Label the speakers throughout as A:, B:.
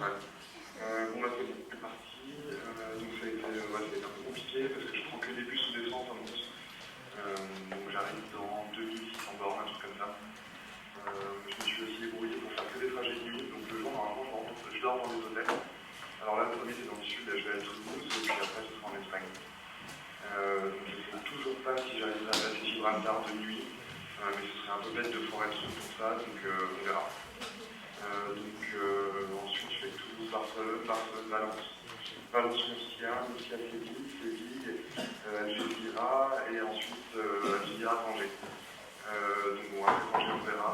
A: Ouais. Bon, bah, c'est parti. Donc, ça a été un peu compliqué parce que je prends que des bus ou des trains en fin de compte. Donc, j'arrive dans 2600 bornes, un truc comme ça. Je me suis aussi débrouillé pour faire que des trajets de nuit. Donc, le jour, normalement, je dors dans des hôtels. Alors là, le premier, c'est dans le sud, là, je vais à Toulouse, et puis après, ce sera en Espagne. Donc, je ne sais toujours pas si j'arriverai à passer Gibraltar de nuit, mais ce serait un peu bête de foirer le truc pour ça, donc on verra. Ensuite, je fais Toulouse, Barcelone, Valence, Murcia, Séville, Algeciras, et ensuite Algeciras, Tanger. Donc bon, après Tanger, on verra.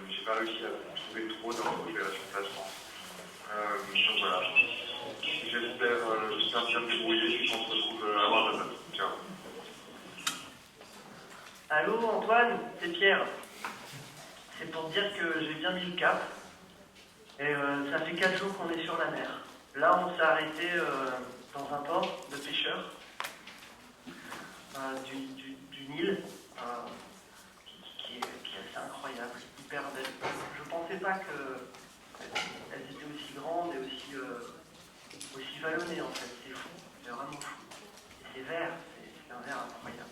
A: J'ai pas réussi à trouver trop d'infos, je verrai sur place. Donc voilà. J'espère bien me débrouiller, puis on se retrouve à voir la date. Ciao.
B: Allô Antoine, c'est Pierre. C'est pour te dire que j'ai bien mis le cap. Et ça fait 4 jours qu'on est sur la mer. Là, on s'est arrêté dans un port de pêcheurs du Nil, qui est assez incroyable, hyper belle. Je pensais pas qu'elles étaient aussi grandes et aussi vallonnées en fait. C'est fou, c'est vraiment fou. Et c'est vert, c'est un vert incroyable.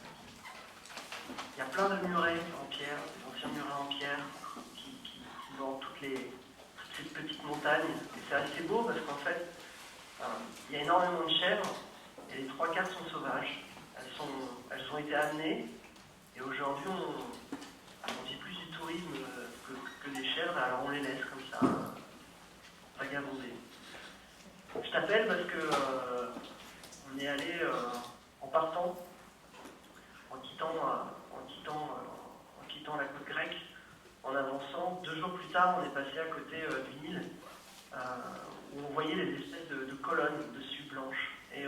B: Il y a plein de murets en pierre, des anciens murets en pierre qui dans toutes ces petites montagnes. Et c'est assez beau parce qu'en fait, il y a énormément de chèvres et les 3/4 sont sauvages. Elles ont été amenées et aujourd'hui on vit plus du tourisme que des chèvres, alors on les laisse comme ça vagabonder. Je t'appelle parce que on est allé en partant, en quittant la côte grecque, en avançant, 2 jours plus tard, on est passé à côté du Nil, où on voyait les espèces de colonnes dessus blanches. Et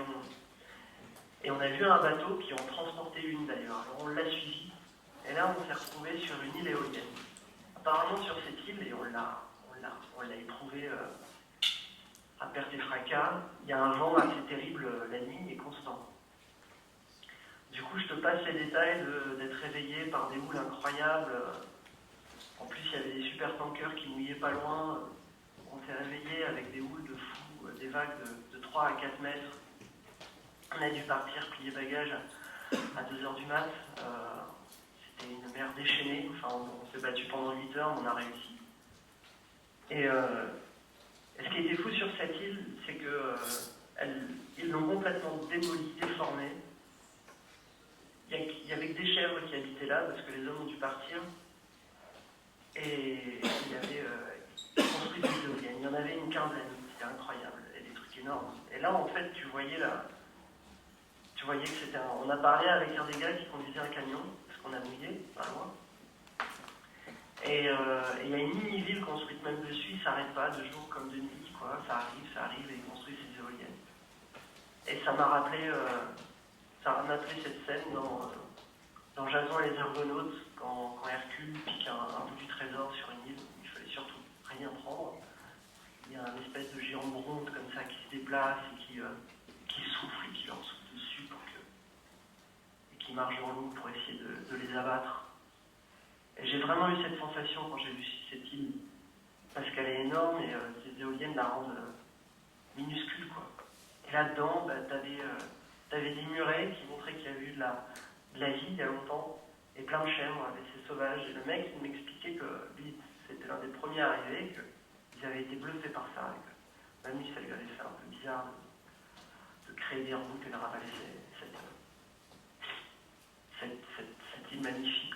B: on a vu un bateau qui en transportait une d'ailleurs. Alors on l'a suivi, et là on s'est retrouvé sur une île éolienne. Apparemment sur cette île, et on l'a éprouvé à perte et fracas, il y a un vent assez terrible la nuit et constant. Du coup, je te passe les détails d'être réveillé par des houles incroyables. En plus, il y avait des super tankers qui mouillaient pas loin. On s'est réveillé avec des houles de fou, des vagues de 3 à 4 mètres. On a dû partir, plier bagages à 2h du mat. C'était une mer déchaînée. Enfin, on s'est battu pendant 8 heures, mais on a réussi. Et ce qui était fou sur cette île, c'est qu'ils l'ont complètement démolie, déformée. Il y avait que des chèvres qui habitaient là, parce que les hommes ont dû partir. Et il y avait construit des éoliennes. Il y en avait une quinzaine, c'était incroyable, et des trucs énormes. Et là, en fait, tu voyais que c'était on a parlé avec un des gars qui conduisait un camion, parce qu'on a mouillé, pas loin. Et il y a une mini-ville construite même dessus, il s'arrête pas, de jour comme de nuit, quoi. Ça arrive, et il construit ses éoliennes. Et ça m'a rappelé cette scène dans Jason et les Argonautes, quand Hercule pique un bout du trésor sur une île, il fallait surtout rien prendre. Il y a une espèce de géant bronze comme ça qui se déplace et qui souffle et qui leur souffle dessus et qui marche dans l'eau pour essayer de les abattre. Et j'ai vraiment eu cette sensation quand j'ai vu cette île, parce qu'elle est énorme et ces éoliennes la rendent minuscule, quoi. Et là-dedans, t'avais des murets qui montraient qu'il y avait eu de la vie il y a longtemps, et plein de chèvres, c'est sauvage. Et le mec il m'expliquait que lui, c'était l'un des premiers arrivés, qu'ils avaient été bluffés par ça, et que même lui, ça lui avait fait un peu bizarre de créer des routes et de ravaler cette île magnifique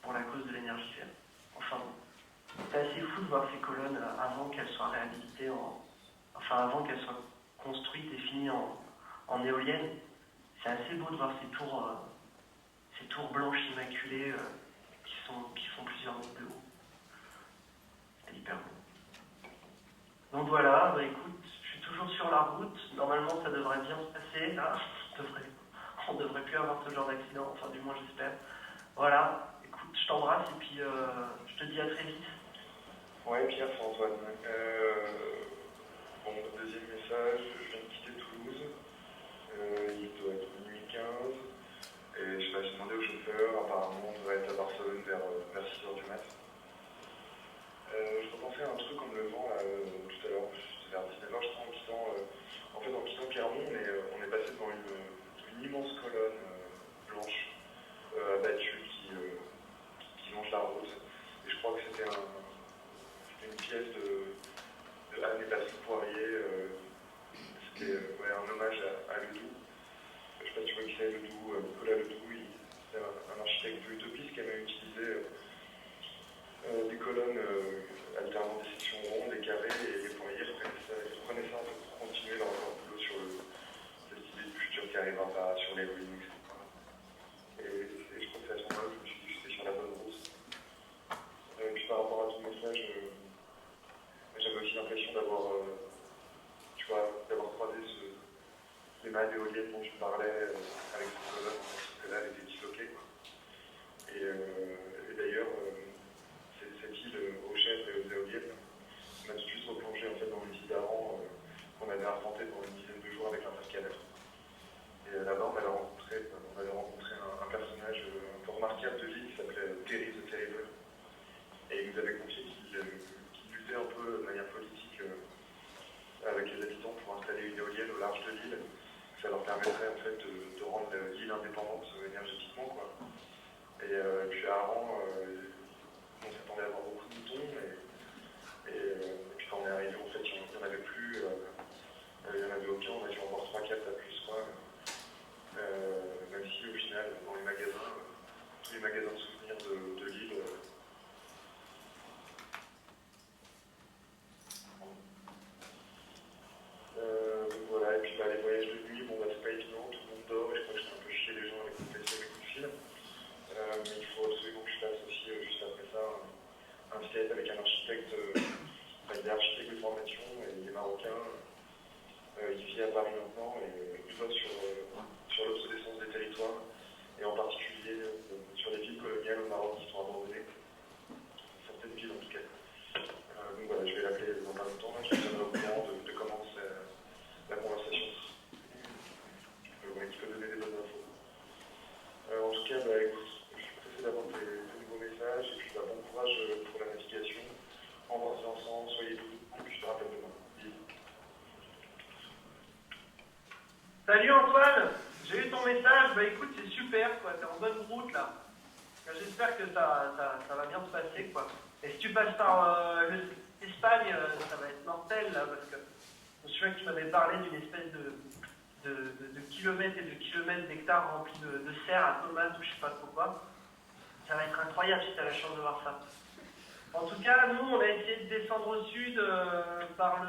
B: pour la cause de l'énergie verte. Enfin, c'est assez fou de voir ces colonnes avant qu'elles soient réhabilitées, avant qu'elles soient construites et finies en éolienne. C'est assez beau de voir ces tours blanches immaculées qui font plusieurs mètres de haut. C'est hyper beau. Donc voilà, écoute, je suis toujours sur la route. Normalement, ça devrait bien se passer. Là, on devrait plus avoir ce genre d'accident, enfin du moins j'espère. Voilà, écoute, je t'embrasse et puis je te dis à très vite.
A: Ouais, Pierre, c'est Antoine. Bon, deuxième message, je viens de quitter Toulouse. Il doit être minuit 15. Et je sais pas, j'ai demandé au chauffeur, apparemment on devrait être à Barcelone vers 6h du mat. Je repensais à un truc en me levant là, tout à l'heure. crois que c'était une pièce de Anne et Patrick Poirier. C'était un hommage à Ledoux. Je ne sais pas si tu vois qui c'est, Ledoux, Nicolas Ledoux. C'est un architecte utopiste qui a même utilisé des colonnes alternant des sections rondes, des carrés, et les Poirier prenaient ça un peu pour continuer leur boulot sur cette idée du futur qui n'arrivera pas, sur les ruines, etc. Et je crois que c'est à ce moment-là que je me suis dit que j'étais sur la bonne route. Et puis par rapport à ton message, j'avais aussi l'impression d'avoir croisé les mâts d'éoliennes dont tu parlais avec ces colonnes, parce que là, elle était disloquée, quoi. Et d'ailleurs, cette île Rochelle et aux éoliennes m'a tout de suite replongé en fait, dans l'île d'Aran qu'on avait arpenté pendant une dizaine de jours avec l'intercalaire. Et là-bas, on avait rencontré un personnage un peu remarquable de l'île qui s'appelait Terry the Terrible. Et il nous avait confié qu'il luttait un peu de manière politique avec les habitants pour installer une éolienne au large de l'île. Ça leur permettrait en fait de rendre l'île indépendante énergétiquement, quoi. Et puis à Aran, on s'attendait à avoir beaucoup de moutons, et puis quand on est arrivé, en fait, il n'y en avait plus. Il y en avait aucun, on a dû en voir 3-4 à plus, quoi. Même si au final, dans les magasins, tous les magasins de souvenirs de l'île, donc voilà, et puis les voyages de nuit, bon, c'est pas évident, tout le monde dort, et je crois que je fais un peu chier les gens avec mon PC, mes coups de fil. Mais il faut absolument que je fasse aussi, juste après ça, un skate avec un architecte, il est architecte de formation, et il est marocain, il vit à Paris maintenant, et il bosse sur l'obsolescence des territoires, et en particulier sur les villes coloniales au Maroc qui sont abandonnées, certaines villes en tout cas. Donc voilà, je vais l'appeler dans pas longtemps, je vais au courant de comment c'est la conversation. Qui peut donner des bonnes infos. En tout cas, écoute, je suis pressé d'avoir tes nouveaux messages, et puis bon courage pour la navigation. Embrassez ensemble, soyez doux, et puis je te rappelle demain. Bisous.
B: Salut Antoine, j'ai eu ton message, écoute, c'est super, quoi, t'es en bonne route là. J'espère que ça va bien se passer, quoi. Et si tu passes par l'Espagne, ça va être mortel là, parce que je me souviens que tu m'avais parlé d'une espèce de kilomètres et de kilomètres d'hectares remplis de serre à tomates ou je sais pas trop quoi. Ça va être incroyable si tu as la chance de voir ça. En tout cas, nous, on a essayé de descendre au sud par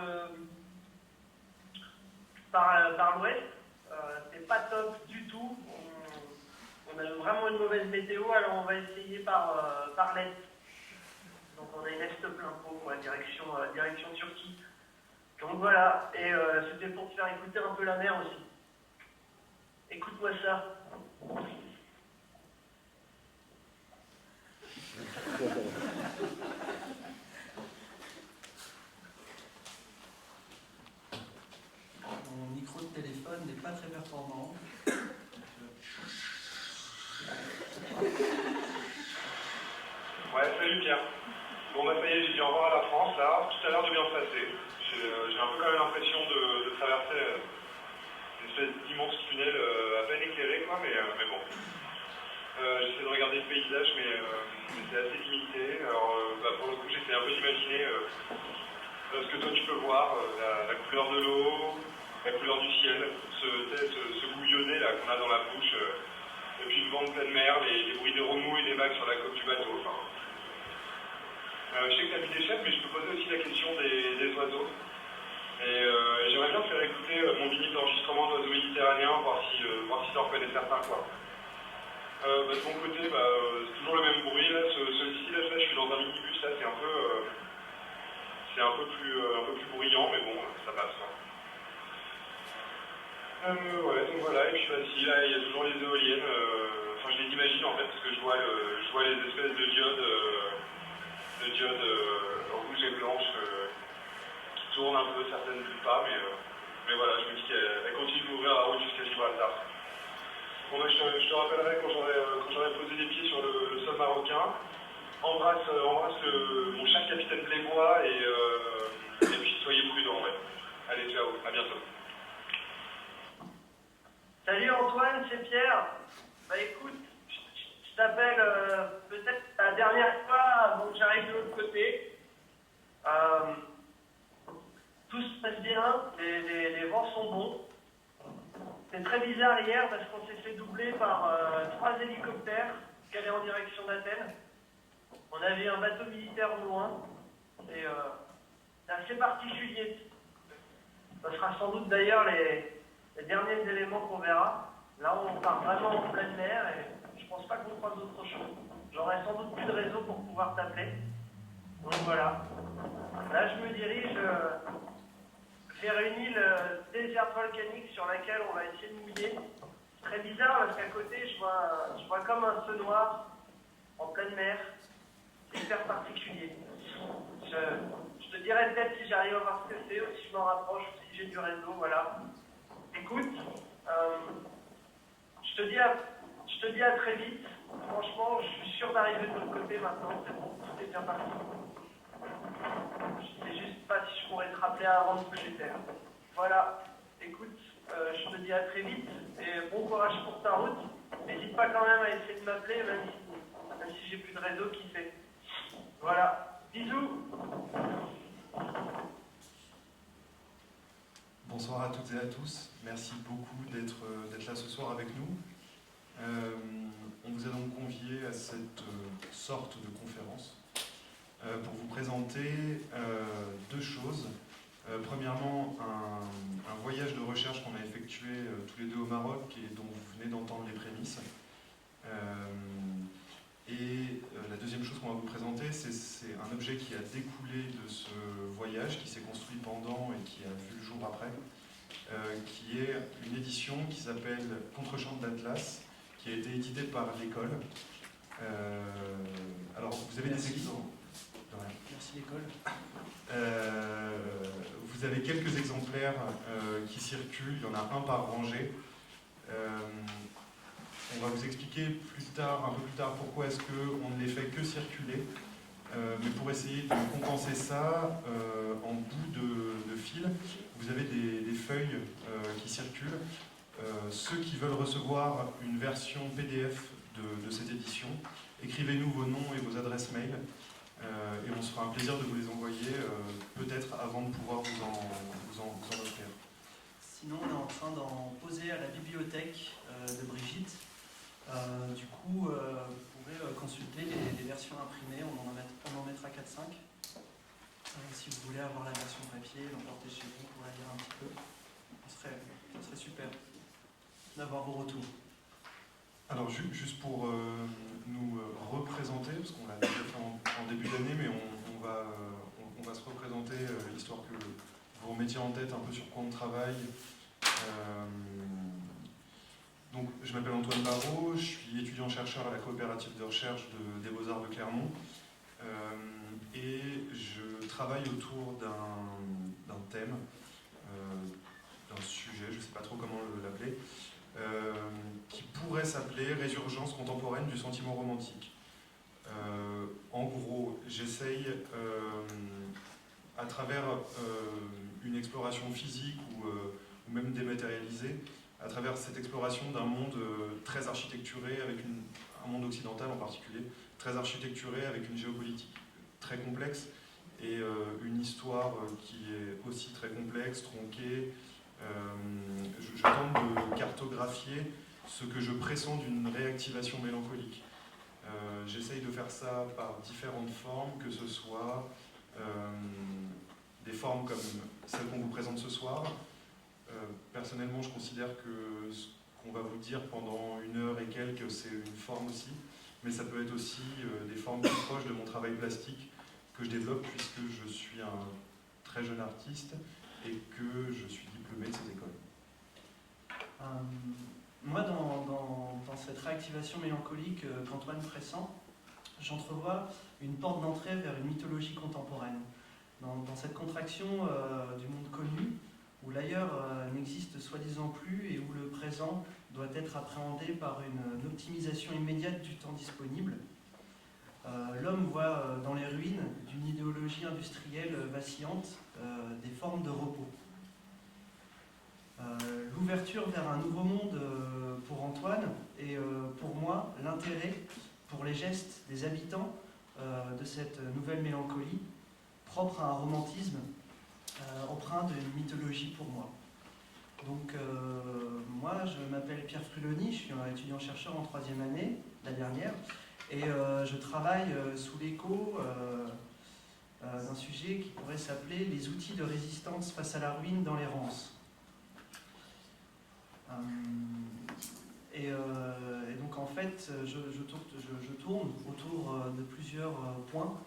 B: l'ouest. C'est pas top du tout. On a vraiment une mauvaise météo, alors on va essayer par l'est. Donc on a une est plein pot, quoi, direction Turquie. Donc voilà, et c'était pour te faire écouter un peu la mer aussi. Écoute-moi ça.
C: Mon micro de téléphone n'est pas très performant.
A: Ouais, salut Pierre. Bon ça y est, j'ai dit au revoir à la France là, tout a l'air de bien se passer. J'ai un peu quand même l'impression de traverser une espèce d'immense tunnel à peine éclairé, quoi, mais bon. J'essaie de regarder le paysage, mais c'est assez limité. Alors pour le coup, j'essaie un peu d'imaginer ce que toi tu peux voir, la couleur de l'eau, la couleur du ciel, ce bouillonné là qu'on a dans la bouche, et puis le vent de pleine mer, les bruits des remous et des vagues sur la coque du bateau. Enfin, je sais que tu as mis des chefs, mais je peux poser aussi la question des oiseaux. Et j'aimerais bien te faire écouter mon vinyle d'enregistrement d'oiseaux méditerranéens, voir si tu en reconnais certains, quoi. De mon côté, c'est toujours le même bruit, là, celui-ci, là, je suis dans un minibus, là, c'est un peu plus bruyant, mais bon, ça passe, quoi. Ouais, donc voilà, et puis si, là, il y a toujours les éoliennes, je les imagine, en fait, parce que je vois les espèces de diodes rouges et blanches qui tournent un peu, certaines ne pas, mais voilà, je me dis qu'elles continuent d'ouvrir la route jusqu'à Gibraltar. Bon, je te rappellerai quand j'aurai posé les pieds sur le sol marocain. Embrasse mon cher capitaine Blébois et puis soyez prudents, ouais. Allez, ciao, à bientôt.
B: Salut Antoine, c'est Pierre. Écoute, je t'appelle peut-être la dernière fois avant que j'arrive C'était très bizarre hier parce qu'on s'est fait doubler par 3 hélicoptères qui allaient en direction d'Athènes. On avait un bateau militaire au loin. Et c'est assez particulier. Ce sera sans doute d'ailleurs les derniers éléments qu'on verra. Là, on part vraiment en pleine mer et je pense pas qu'on croise autre chose. J'aurai sans doute plus de réseau pour pouvoir t'appeler. Donc voilà. Là, je me dirige vers une île déserte volcanique sur laquelle on va essayer de mouiller. C'est très bizarre parce qu'à côté, je vois comme un feu noir en pleine mer. C'est hyper particulier. Je te dirai peut-être si j'arrive à voir ce que c'est ou si je m'en rapproche ou si j'ai du réseau, voilà. Écoute, je te dis à très vite. Franchement, je suis sûr d'arriver de l'autre côté maintenant. C'est bon, tout est bien parti. Je sais juste pas si je pourrais te rappeler avant de bouger terre. Voilà. Écoute, je te dis à très vite et bon courage pour ta route. N'hésite pas quand même à essayer de m'appeler, même si j'ai plus de réseau, qui sait. Voilà. Bisous.
D: Bonsoir à toutes et à tous. Merci beaucoup d'être là ce soir avec nous. On vous a donc convié à cette sorte de conférence pour vous présenter deux choses. Premièrement, un voyage de recherche qu'on a effectué tous les deux au Maroc et dont vous venez d'entendre les prémices. La deuxième chose qu'on va vous présenter, c'est un objet qui a découlé de ce voyage, qui s'est construit pendant et qui a vu le jour après, qui est une édition qui s'appelle Contre-champ de l'Atlas, qui a été éditée par l'école. Alors, vous avez des exemples.
C: Merci l'école.
D: Vous avez quelques exemplaires qui circulent, il y en a un par rangée. On va vous expliquer un peu plus tard, pourquoi est-ce qu'on ne les fait que circuler. Mais pour essayer de compenser ça, en bout de fil, vous avez des feuilles qui circulent. Ceux qui veulent recevoir une version PDF de cette édition, écrivez-nous vos noms et vos adresses mail. Et on se fera un plaisir de vous les envoyer, peut-être avant de pouvoir vous en offrir.
C: Sinon, on est en train d'en poser à la bibliothèque de Brigitte. Du coup, vous pourrez consulter les versions imprimées, on en mettra 4-5. Si vous voulez avoir la version papier, l'emporter chez vous pour la lire un petit peu, ça serait super d'avoir vos retours.
D: Alors juste pour nous représenter, parce qu'on l'a déjà fait en début d'année, mais on va se représenter, histoire que vous remettiez en tête un peu sur quoi on travaille. Donc, je m'appelle Antoine Barraud, je suis étudiant-chercheur à la coopérative de recherche des Beaux-Arts de Clermont et je travaille autour d'un thème, d'un sujet, je ne sais pas trop comment l'appeler, qui pourrait s'appeler Résurgence contemporaine du sentiment romantique. En gros, j'essaye, à travers une exploration physique ou même dématérialisée, à travers cette exploration d'un monde très architecturé, avec un monde occidental en particulier, très architecturé, avec une géopolitique très complexe et une histoire qui est aussi très complexe, tronquée. Je tente de cartographier ce que je pressens d'une réactivation mélancolique. J'essaye de faire ça par différentes formes, que ce soit des formes comme celle qu'on vous présente ce soir. Personnellement, je considère que ce qu'on va vous dire pendant 1 heure et quelques, c'est une forme aussi, mais ça peut être aussi des formes plus proches de mon travail plastique que je développe puisque je suis un très jeune artiste et que je suis diplômé de ces écoles.
C: Moi, dans cette réactivation mélancolique qu'Antoine pressent, j'entrevois une porte d'entrée vers une mythologie contemporaine. Dans cette contraction du monde connu, où l'ailleurs n'existe soi-disant plus et où le présent doit être appréhendé par une optimisation immédiate du temps disponible, l'homme voit dans les ruines d'une idéologie industrielle vacillante des formes de repos. L'ouverture vers un nouveau monde pour Antoine et pour moi, l'intérêt pour les gestes des habitants de cette nouvelle mélancolie, propre à un romantisme empreint d'une mythologie pour moi. Donc moi je m'appelle Pierre Fruloni, je suis un étudiant-chercheur en 3e année, la dernière, et je travaille sous l'écho d'un sujet qui pourrait s'appeler les outils de résistance face à la ruine dans l'errance. Et donc en fait je tourne autour de plusieurs points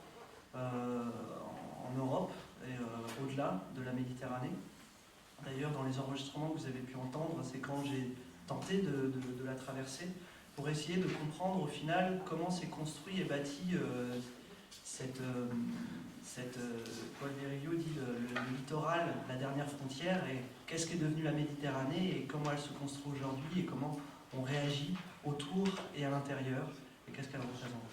C: en Europe et au-delà de la Méditerranée. D'ailleurs, dans les enregistrements que vous avez pu entendre, c'est quand j'ai tenté de la traverser pour essayer de comprendre au final comment s'est construit et bâti Paul Virilio dit le littoral, la dernière frontière, et qu'est-ce qu'est devenu la Méditerranée et comment elle se construit aujourd'hui et comment on réagit autour et à l'intérieur et qu'est-ce qu'elle représente.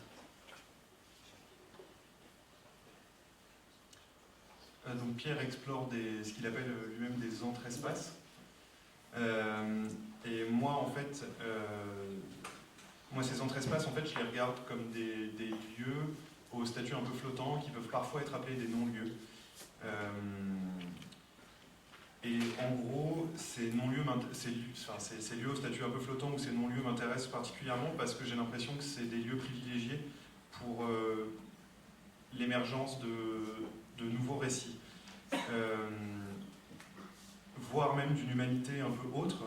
D: Donc Pierre explore ce qu'il appelle lui-même des entre-espaces. Et moi, en fait, ces entre-espaces, en fait, je les regarde comme des lieux au statut un peu flottant qui peuvent parfois être appelés des non-lieux. Et en gros, ces lieux au statut un peu flottant ou ces non-lieux m'intéressent particulièrement parce que j'ai l'impression que c'est des lieux privilégiés pour l'émergence de nouveaux récits, voire même d'une humanité un peu autre,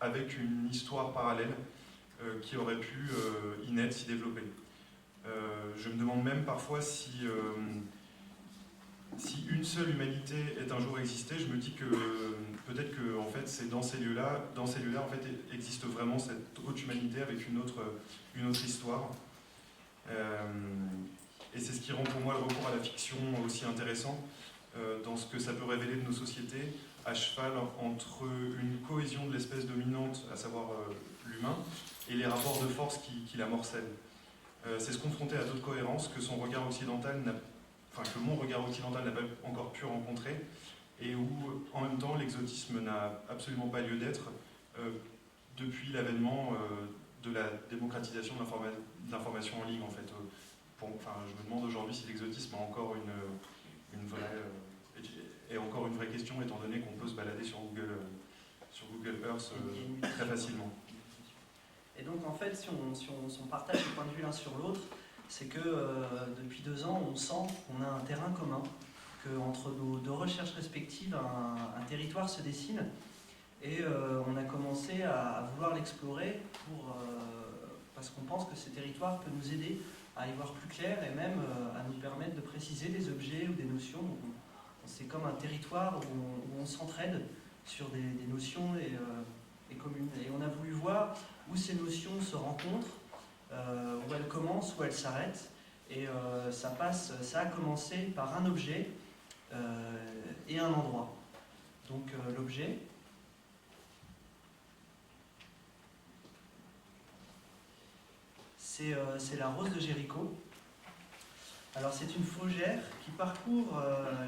D: avec une histoire parallèle qui aurait pu s'y développer. Je me demande même parfois si une seule humanité est un jour existée, je me dis que peut-être que en fait, c'est dans ces lieux-là en fait, existe vraiment cette haute humanité avec une autre histoire. Et c'est ce qui rend pour moi le recours à la fiction aussi intéressant dans ce que ça peut révéler de nos sociétés, à cheval entre une cohésion de l'espèce dominante, à savoir l'humain, et les rapports de force qui la morcellent. C'est se confronter à d'autres cohérences que mon regard occidental n'a pas encore pu rencontrer, et où en même temps l'exotisme n'a absolument pas lieu d'être depuis l'avènement de la démocratisation de l'information en ligne en fait. Je me demande aujourd'hui si l'exotisme a encore une vraie question, étant donné qu'on peut se balader sur Google Earth très facilement.
C: Et donc en fait, si on partage les points de vue l'un sur l'autre, c'est que depuis 2 ans, on sent qu'on a un terrain commun, qu'entre nos 2 recherches respectives, un territoire se dessine, et on a commencé à vouloir l'explorer parce qu'on pense que ce territoire peut nous aider à y voir plus clair et même à nous permettre de préciser des objets ou des notions. C'est comme un territoire où on s'entraide sur des notions et communes. Et on a voulu voir où ces notions se rencontrent, où elles commencent, où elles s'arrêtent. Et ça a commencé par un objet et un endroit. Donc l'objet, c'est la rose de Jéricho. Alors c'est une fougère qui parcourt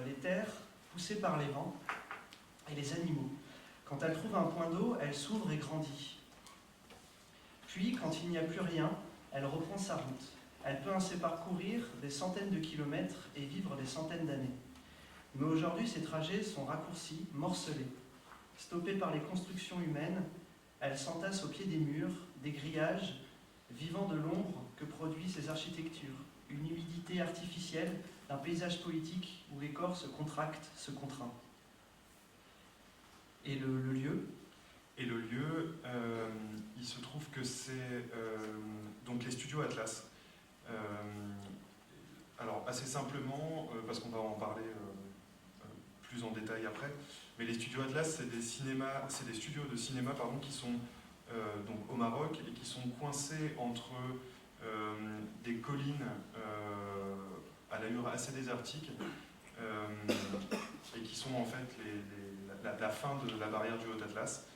C: les terres poussées par les vents et les animaux. Quand elle trouve un point d'eau, elle s'ouvre et grandit. Puis, quand il n'y a plus rien, elle reprend sa route. Elle peut ainsi parcourir des centaines de kilomètres et vivre des centaines d'années. Mais aujourd'hui, ces trajets sont raccourcis, morcelés. Stoppée par les constructions humaines, elle s'entasse au pied des murs, des grillages, vivant de l'ombre que produisent ces architectures. Une humidité artificielle d'un paysage politique où les corps se contractent, se contraint. Et le lieu ?
D: Et le lieu, il se trouve que c'est donc les studios Atlas. Alors assez simplement, parce qu'on va en parler plus en détail après, mais les studios Atlas, c'est des studios de cinéma qui sont donc au Maroc et qui sont coincés entre des collines à l'allure assez désertique et qui sont en fait la fin de la barrière du Haut-Atlas.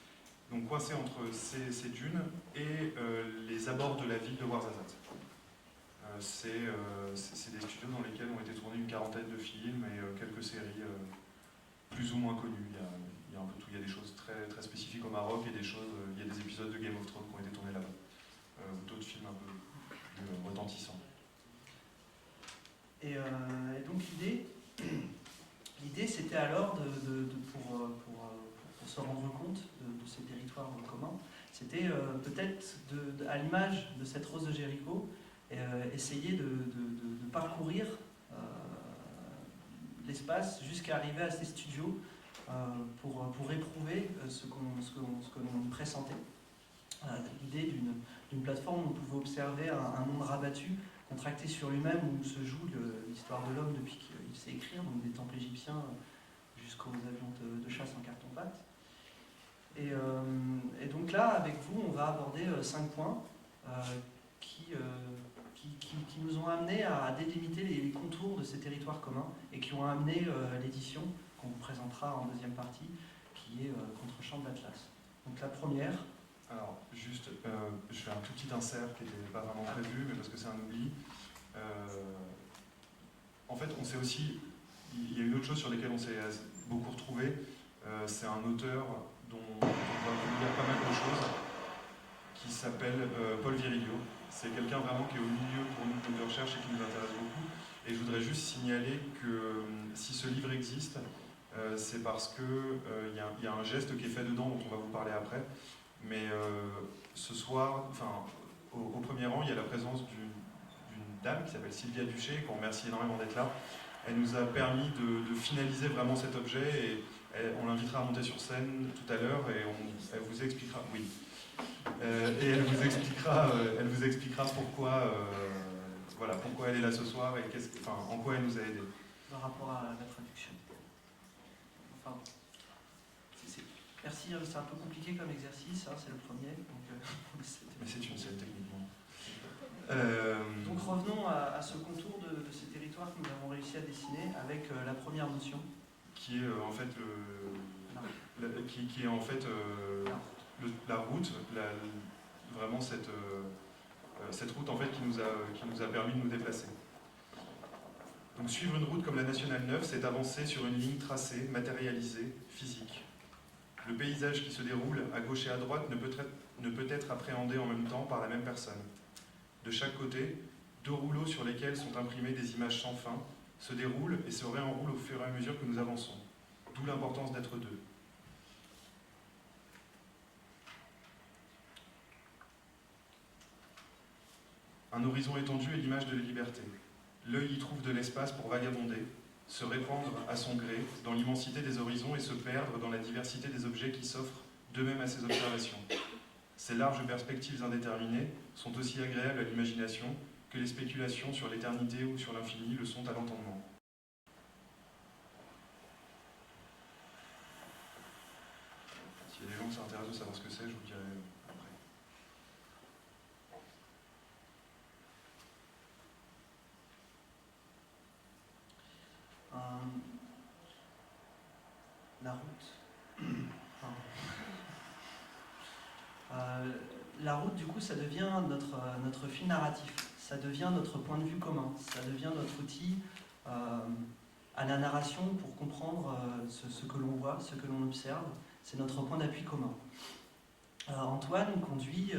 D: Donc coincés entre ces dunes et les abords de la ville de Ouarzazate. C'est des studios dans lesquels ont été tournés une 40aine de films et quelques séries plus ou moins connues. Il y a un peu tout. Il y a des choses très, très spécifiques au Maroc et il y a des épisodes de Game of Thrones qui ont été tournés là-bas. D'autres films un peu plus retentissants.
C: Et donc l'idée c'était alors pour se rendre compte de ces territoires communs, c'était peut-être, à l'image de cette rose de Jéricho, essayer de parcourir l'espace jusqu'à arriver à ces studios pour éprouver ce que l'on pressentait. L'idée d'une plateforme où on pouvait observer un monde rabattu, contracté sur lui-même, où se joue l'histoire de l'homme depuis qu'il sait écrire, donc des temples égyptiens jusqu'aux avions de chasse en carton-pâte. Et donc là, avec vous, on va aborder 5 points qui nous ont amené à délimiter les contours de ces territoires communs et qui ont amené l'édition qu'on vous présentera en deuxième partie, qui est Contre-champ de l'Atlas. Donc la première.
D: Alors, juste, je fais un tout petit insert qui n'était pas vraiment prévu, mais parce que c'est un oubli. En fait, on sait aussi, il y a une autre chose sur laquelle on s'est beaucoup retrouvé, c'est un auteur dont on va vous lire pas mal de choses, qui s'appelle Paul Virilio. C'est quelqu'un vraiment qui est au milieu pour nous de recherche et qui nous intéresse beaucoup. Et je voudrais juste signaler que si ce livre existe, c'est parce qu'il y a un geste qui est fait dedans dont on va vous parler après. Mais ce soir, enfin, au premier rang, il y a la présence d'une dame qui s'appelle Sylvia Duché, qu'on remercie énormément d'être là. Elle nous a permis de finaliser vraiment cet objet et on l'invitera à monter sur scène tout à l'heure et elle vous expliquera. Oui. Et elle vous expliquera pourquoi, voilà, pourquoi elle est là ce soir et en quoi elle nous a aidés.
C: Par rapport à la traduction. Enfin, merci, c'est un peu compliqué comme exercice, hein, c'est le premier.
D: Mais c'est une scène techniquement.
C: Donc revenons à ce contour de ces territoires que nous avons réussi à dessiner avec la première notion.
D: Qui est en fait qui est en fait la route, vraiment cette route en fait qui nous a permis de nous déplacer. Donc suivre une route comme la Nationale 9, c'est avancer sur une ligne tracée, matérialisée, physique. Le paysage qui se déroule à gauche et à droite ne peut être appréhendé en même temps par la même personne. De chaque côté, 2 rouleaux sur lesquels sont imprimées des images sans fin se déroulent et se réenroulent au fur et à mesure que nous avançons. D'où l'importance d'être 2. Un horizon étendu est l'image de la liberté. L'œil y trouve de l'espace pour vagabonder, se répandre à son gré dans l'immensité des horizons et se perdre dans la diversité des objets qui s'offrent d'eux-mêmes à ses observations. Ces larges perspectives indéterminées sont aussi agréables à l'imagination que les spéculations sur l'éternité ou sur l'infini le sont à l'entendement. S'il y a des gens qui s'intéressent de savoir ce que c'est, je vous dirai après.
C: La route. La route, du coup, ça devient notre fil narratif, ça devient notre point de vue commun, ça devient notre outil à la narration pour comprendre ce que l'on voit, ce que l'on observe, c'est notre point d'appui commun. Antoine conduit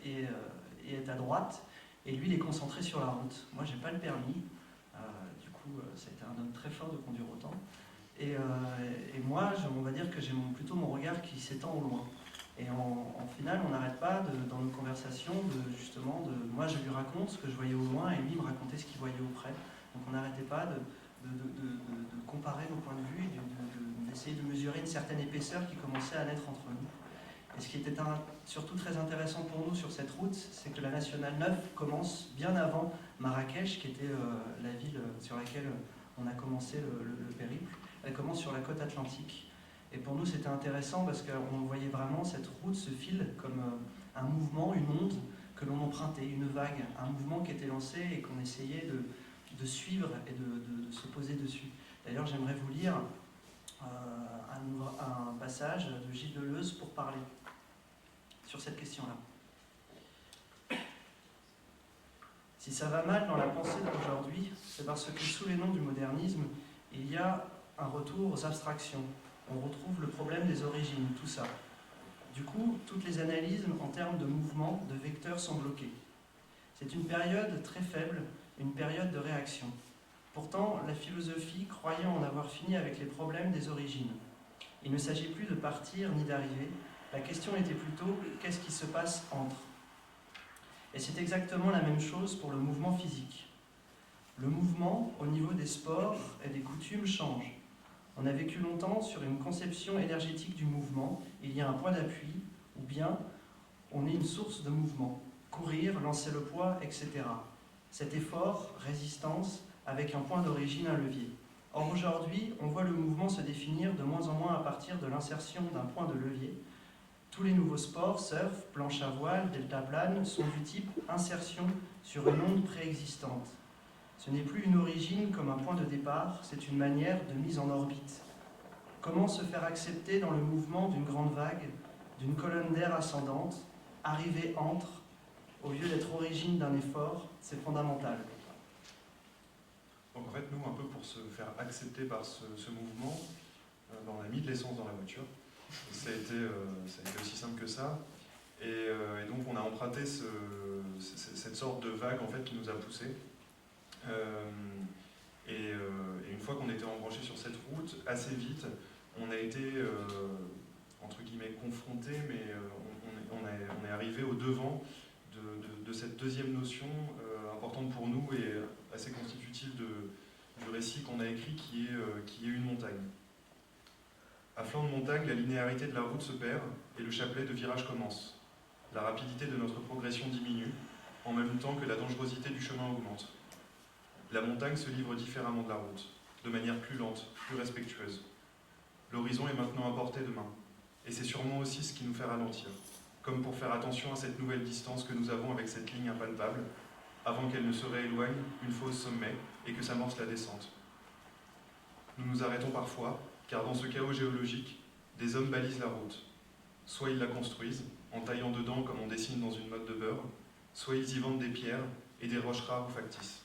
C: et est à droite, et lui, il est concentré sur la route. Moi, j'ai pas le permis, du coup, ça a été un homme très fort de conduire autant. Et moi, on va dire que j'ai plutôt mon regard qui s'étend au loin. Et en final, on n'arrête pas dans nos conversations moi je lui raconte ce que je voyais au loin et lui me racontait ce qu'il voyait auprès. Donc on n'arrêtait pas de comparer nos points de vue et d'essayer de mesurer une certaine épaisseur qui commençait à naître entre nous. Et ce qui était surtout très intéressant pour nous sur cette route, c'est que la Nationale 9 commence bien avant Marrakech, qui était la ville sur laquelle on a commencé le périple. Elle commence sur la côte atlantique. Et pour nous, c'était intéressant parce qu'on voyait vraiment cette route, ce fil, comme un mouvement, une onde que l'on empruntait, une vague, un mouvement qui était lancé et qu'on essayait de suivre et de se poser dessus. D'ailleurs, j'aimerais vous lire un passage de Gilles Deleuze pour parler sur cette question-là. Si ça va mal dans la pensée d'aujourd'hui, c'est parce que sous les noms du modernisme, il y a un retour aux abstractions. On retrouve le problème des origines, tout ça. Du coup, toutes les analyses en termes de mouvement, de vecteurs sont bloquées. C'est une période très faible, une période de réaction. Pourtant, la philosophie croyait en avoir fini avec les problèmes des origines. Il ne s'agit plus de partir ni d'arriver, la question était plutôt qu'est-ce qui se passe entre. Et c'est exactement la même chose pour le mouvement physique. Le mouvement, au niveau des sports et des coutumes, change. On a vécu longtemps sur une conception énergétique du mouvement, il y a un point d'appui, ou bien on est une source de mouvement, courir, lancer le poids, etc. Cet effort, résistance, avec un point d'origine, un levier. Or aujourd'hui, on voit le mouvement se définir de moins en moins à partir de l'insertion d'un point de levier. Tous les nouveaux sports, surf, planche à voile, deltaplane, sont du type insertion sur une onde préexistante. Ce n'est plus une origine comme un point de départ, c'est une manière de mise en orbite. Comment se faire accepter dans le mouvement d'une grande vague, d'une colonne d'air ascendante, arriver entre, au lieu d'être origine d'un effort, c'est fondamental.
D: Donc en fait, nous, un peu pour se faire accepter par ce mouvement, on a mis de l'essence dans la voiture. Ça a été aussi simple que ça. Et donc on a emprunté cette sorte de vague en fait, qui nous a poussés. Et une fois qu'on était embranché sur cette route, assez vite, on a été entre guillemets confronté, mais on est arrivé au devant de cette deuxième notion importante pour nous et assez constitutive du récit qu'on a écrit, qui est une montagne. À flanc de montagne, la linéarité de la route se perd et le chapelet de virage commence. La rapidité de notre progression diminue, en même temps que la dangerosité du chemin augmente. La montagne se livre différemment de la route, de manière plus lente, plus respectueuse. L'horizon est maintenant à portée de main, et c'est sûrement aussi ce qui nous fait ralentir, comme pour faire attention à cette nouvelle distance que nous avons avec cette ligne impalpable, avant qu'elle ne se rééloigne une fois au sommet et que s'amorce la descente. Nous nous arrêtons parfois, car dans ce chaos géologique, des hommes balisent la route. Soit ils la construisent, en taillant dedans comme on dessine dans une motte de beurre, soit ils y vendent des pierres et des roches rares ou factices.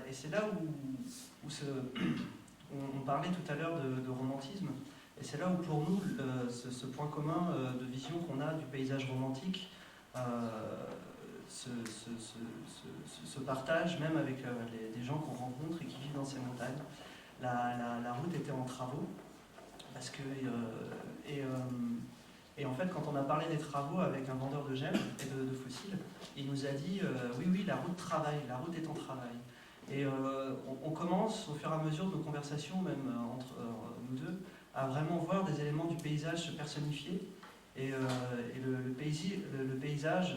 C: Et c'est là où on parlait tout à l'heure de romantisme, et c'est là où pour nous ce point commun de vision qu'on a du paysage romantique se partage même avec des gens qu'on rencontre et qui vivent dans ces montagnes. La route était en travaux, parce que et en fait, quand on a parlé des travaux avec un vendeur de gemmes et de fossiles, il nous a dit oui, la route travaille, la route est en travail. Et on commence, au fur et à mesure de nos conversations, même entre nous deux, à vraiment voir des éléments du paysage se personnifier et le paysage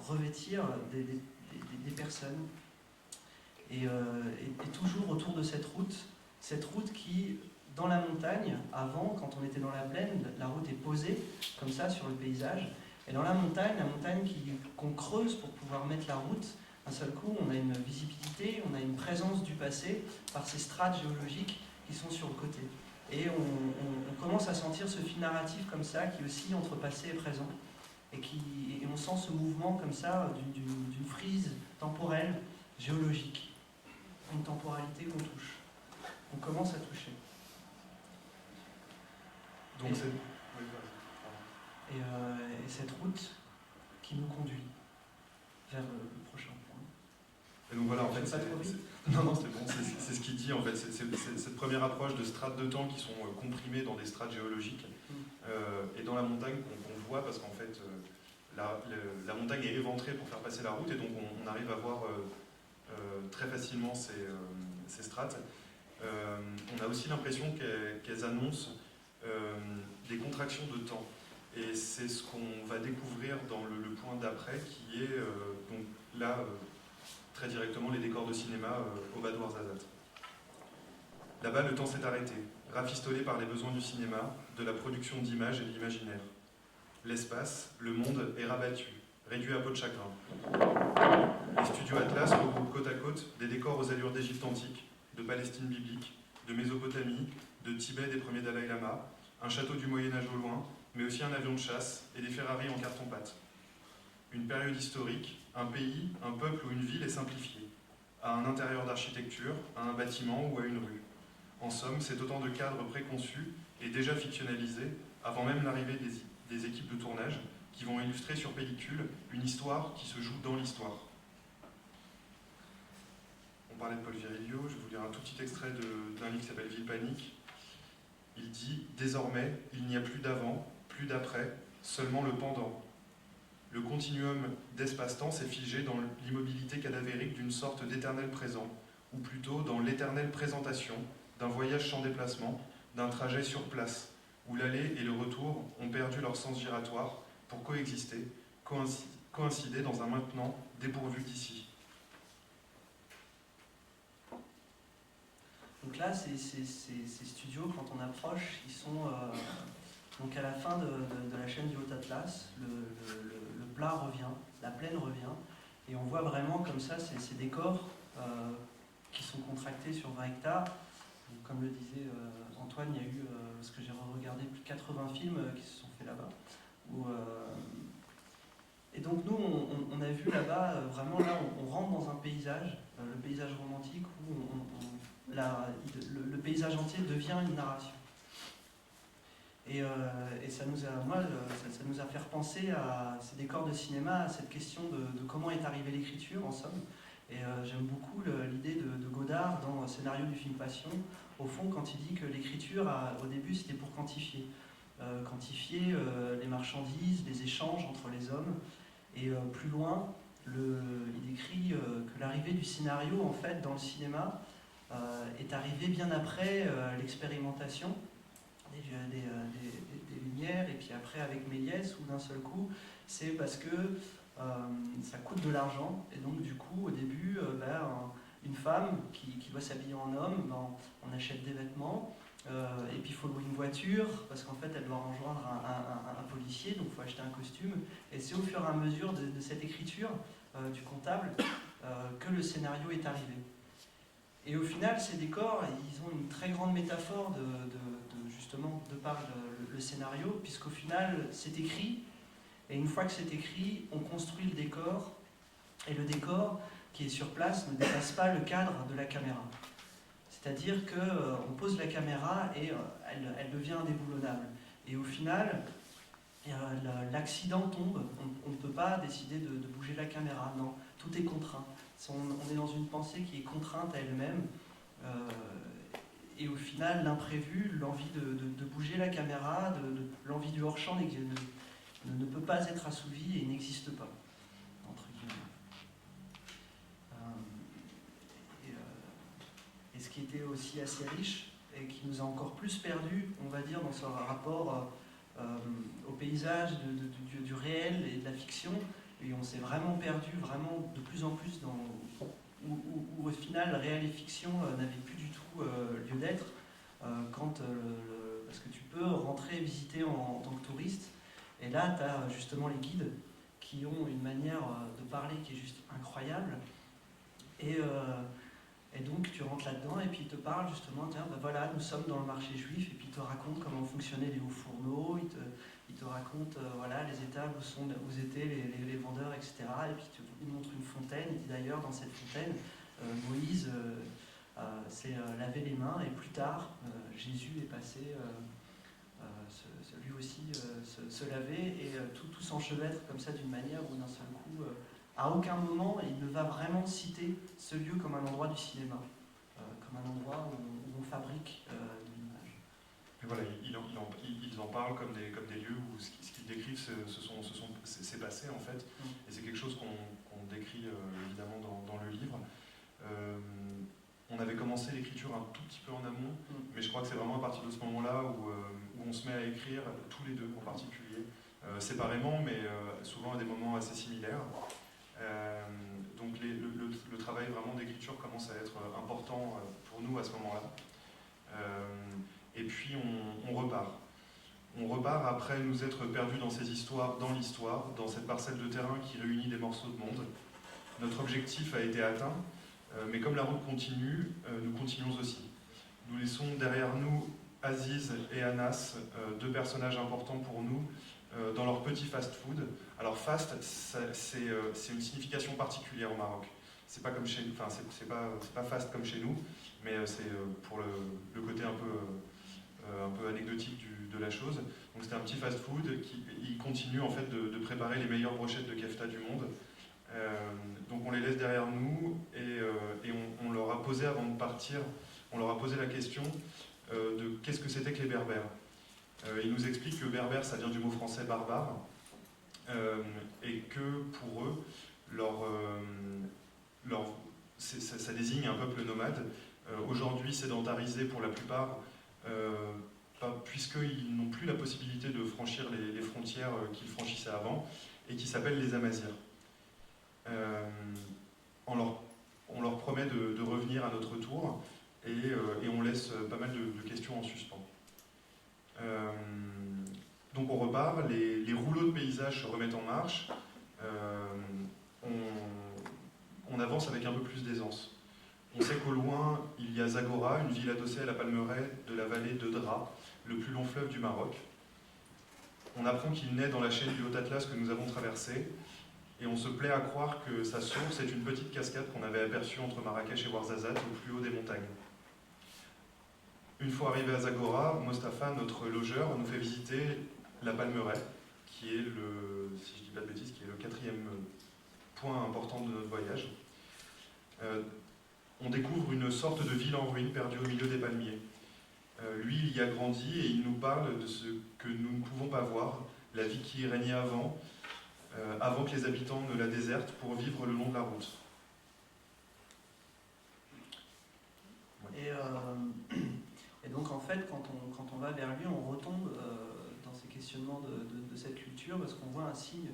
C: revêtir des personnes. Et toujours autour de cette route qui, dans la montagne, avant, quand on était dans la plaine, la route est posée comme ça sur le paysage. Et dans la montagne qu'on creuse pour pouvoir mettre la route, d'un seul coup, on a une visibilité, on a une présence du passé par ces strates géologiques qui sont sur le côté. Et on commence à sentir ce fil narratif comme ça, qui oscille entre passé et présent. Et on sent ce mouvement comme ça, d'une frise temporelle, géologique. Une temporalité qu'on touche. On commence à toucher.
D: Donc
C: et cette route qui nous conduit vers le prochain point.
D: Et donc voilà, en fait,
C: c'est
D: bon, c'est ce qu'il dit en fait, c'est cette première approche de strates de temps qui sont comprimées dans des strates géologiques et dans la montagne qu'on voit parce qu'en fait la montagne est éventrée pour faire passer la route et donc on arrive à voir très facilement ces strates. On a aussi l'impression qu'elles annoncent des contractions de temps. Et c'est ce qu'on va découvrir dans le point d'après, qui est donc là, très directement, les décors de cinéma au Bad Ouarzazate. Là-bas, le temps s'est arrêté, rafistolé par les besoins du cinéma, de la production d'images et de l'imaginaire. L'espace, le monde est rabattu, réduit à peau de chagrin. Les studios Atlas regroupent côte à côte des décors aux allures d'Égypte antique, de Palestine biblique, de Mésopotamie, de Tibet des premiers Dalai Lama, un château du Moyen-Âge au loin, mais aussi un avion de chasse et des Ferrari en carton-pâte. Une période historique, un pays, un peuple ou une ville est simplifiée, à un intérieur d'architecture, à un bâtiment ou à une rue. En somme, c'est autant de cadres préconçus et déjà fictionnalisés, avant même l'arrivée des équipes de tournage, qui vont illustrer sur pellicule une histoire qui se joue dans l'histoire. On parlait de Paul Virilio, je vais vous lire un tout petit extrait d'un livre qui s'appelle Ville Panique. Il dit « Désormais, il n'y a plus d'avant, plus d'après, seulement le pendant. Le continuum d'espace-temps s'est figé dans l'immobilité cadavérique d'une sorte d'éternel présent, ou plutôt dans l'éternelle présentation d'un voyage sans déplacement, d'un trajet sur place, où l'aller et le retour ont perdu leur sens giratoire pour coexister, coïncider dans un maintenant dépourvu d'ici. »
C: Donc là, ces studios, quand on approche, ils sont donc à la fin de la chaîne du Haut-Atlas. Le plat revient, la plaine revient, et on voit vraiment comme ça ces décors qui sont contractés sur 20 hectares. Donc, comme le disait Antoine, il y a eu, parce que j'ai regardé plus de 80 films qui se sont faits là-bas. Et donc nous, on a vu là-bas, vraiment là, on rentre dans un paysage, le paysage romantique, où le paysage entier devient une narration. Et ça nous a fait repenser à ces décors de cinéma, à cette question de comment est arrivée l'écriture, en somme. Et j'aime beaucoup l'idée de Godard dans le scénario du film Passion, au fond, quand il dit que l'écriture, au début, c'était pour quantifier. Quantifier les marchandises, les échanges entre les hommes. Et plus loin, il écrit que l'arrivée du scénario, en fait, dans le cinéma, est arrivée bien après l'expérimentation des Lumières, et puis après avec Méliès, où d'un seul coup, c'est parce que ça coûte de l'argent, et donc du coup, au début, une femme qui doit s'habiller en homme, on achète des vêtements, et puis il faut louer une voiture, parce qu'en fait, elle doit rejoindre un policier, donc il faut acheter un costume, et c'est au fur et à mesure de cette écriture du comptable que le scénario est arrivé. Et au final, ces décors, ils ont une très grande métaphore justement de par le scénario, puisqu'au final, c'est écrit, et une fois que c'est écrit, on construit le décor, et le décor qui est sur place ne dépasse pas le cadre de la caméra. C'est-à-dire qu'on pose la caméra et elle devient indéboulonnable. Et au final, l'accident tombe, on ne peut pas décider de bouger la caméra, non, tout est contraint. On est dans une pensée qui est contrainte à elle-même, et au final, l'imprévu, l'envie de bouger la caméra, l'envie du hors-champ ne peut pas être assouvie et n'existe pas, entre guillemets. Et ce qui était aussi assez riche, et qui nous a encore plus perdu, on va dire, dans ce rapport au paysage du réel et de la fiction, et on s'est vraiment perdu, vraiment de plus en plus, où au final, réel et fiction n'avaient plus du tout lieu d'être, parce que tu peux rentrer visiter en tant que touriste, et là, tu as justement les guides qui ont une manière de parler qui est juste incroyable, et donc tu rentres là-dedans et puis ils te parlent justement, tiens, ben voilà, nous sommes dans le marché juif, et puis ils te racontent comment fonctionnaient les hauts fourneaux, ils te racontent voilà, les étables où étaient les vendeurs, etc. Et puis ils montrent une fontaine, et d'ailleurs dans cette fontaine, Moïse s'est lavé les mains, et plus tard, Jésus est passé lui aussi se laver, et tout s'enchevêtre comme ça d'une manière où d'un seul coup, à aucun moment, il ne va vraiment citer ce lieu comme un endroit du cinéma, comme un endroit où on fabrique de l'image.
D: Mais voilà, ils en parlent comme des lieux où ce qu'ils décrivent c'est passé en fait, et c'est quelque chose qu'on décrit évidemment dans le livre. On avait commencé l'écriture un tout petit peu en amont, mais je crois que c'est vraiment à partir de ce moment-là où on se met à écrire, tous les deux en particulier, séparément, mais souvent à des moments assez similaires. Donc le travail vraiment d'écriture commence à être important pour nous à ce moment-là. Et puis on repart. On repart après nous être perdus dans ces histoires, dans l'histoire, dans cette parcelle de terrain qui réunit des morceaux de monde. Notre objectif a été atteint, mais comme la route continue, nous continuons aussi. Nous laissons derrière nous Aziz et Anas, deux personnages importants pour nous, dans leur petit fast-food. Alors fast, c'est une signification particulière au Maroc. C'est pas comme chez nous, enfin c'est pas fast comme chez nous, mais c'est pour le côté un peu un peu anecdotique de la chose. Donc c'était un petit fast-food qui continue en fait de préparer les meilleures brochettes de kefta du monde. Donc on les laisse derrière nous et on leur a posé avant de partir, on leur a posé la question de qu'est-ce que c'était que les berbères. Ils nous expliquent que berbère ça vient du mot français barbare et que pour eux ça désigne un peuple nomade, aujourd'hui sédentarisé pour la plupart, puisqu'ils n'ont plus la possibilité de franchir les frontières qu'ils franchissaient avant, et qui s'appellent les Amazirs. On leur promet de revenir à notre tour, et on laisse pas mal de questions en suspens. Donc on repart, les rouleaux de paysage se remettent en marche, on avance avec un peu plus d'aisance. On sait qu'au loin, il y a Zagora, une ville adossée à la Palmeraie de la vallée de Dra, le plus long fleuve du Maroc. On apprend qu'il naît dans la chaîne du Haut-Atlas que nous avons traversée, et on se plaît à croire que sa source est une petite cascade qu'on avait aperçue entre Marrakech et Ouarzazate, au plus haut des montagnes. Une fois arrivé à Zagora, Mostafa, notre logeur, nous fait visiter la Palmeraie, qui est si je dis pas de bêtises, qui est le 4e point important de notre voyage. On découvre une sorte de ville en ruine perdue au milieu des palmiers. Lui, il y a grandi et il nous parle de ce que nous ne pouvons pas voir, la vie qui y régnait avant que les habitants ne la désertent pour vivre le long de la route.
C: Et donc en fait, quand on va vers lui, on retombe dans ces questionnements de cette culture, parce qu'on voit un signe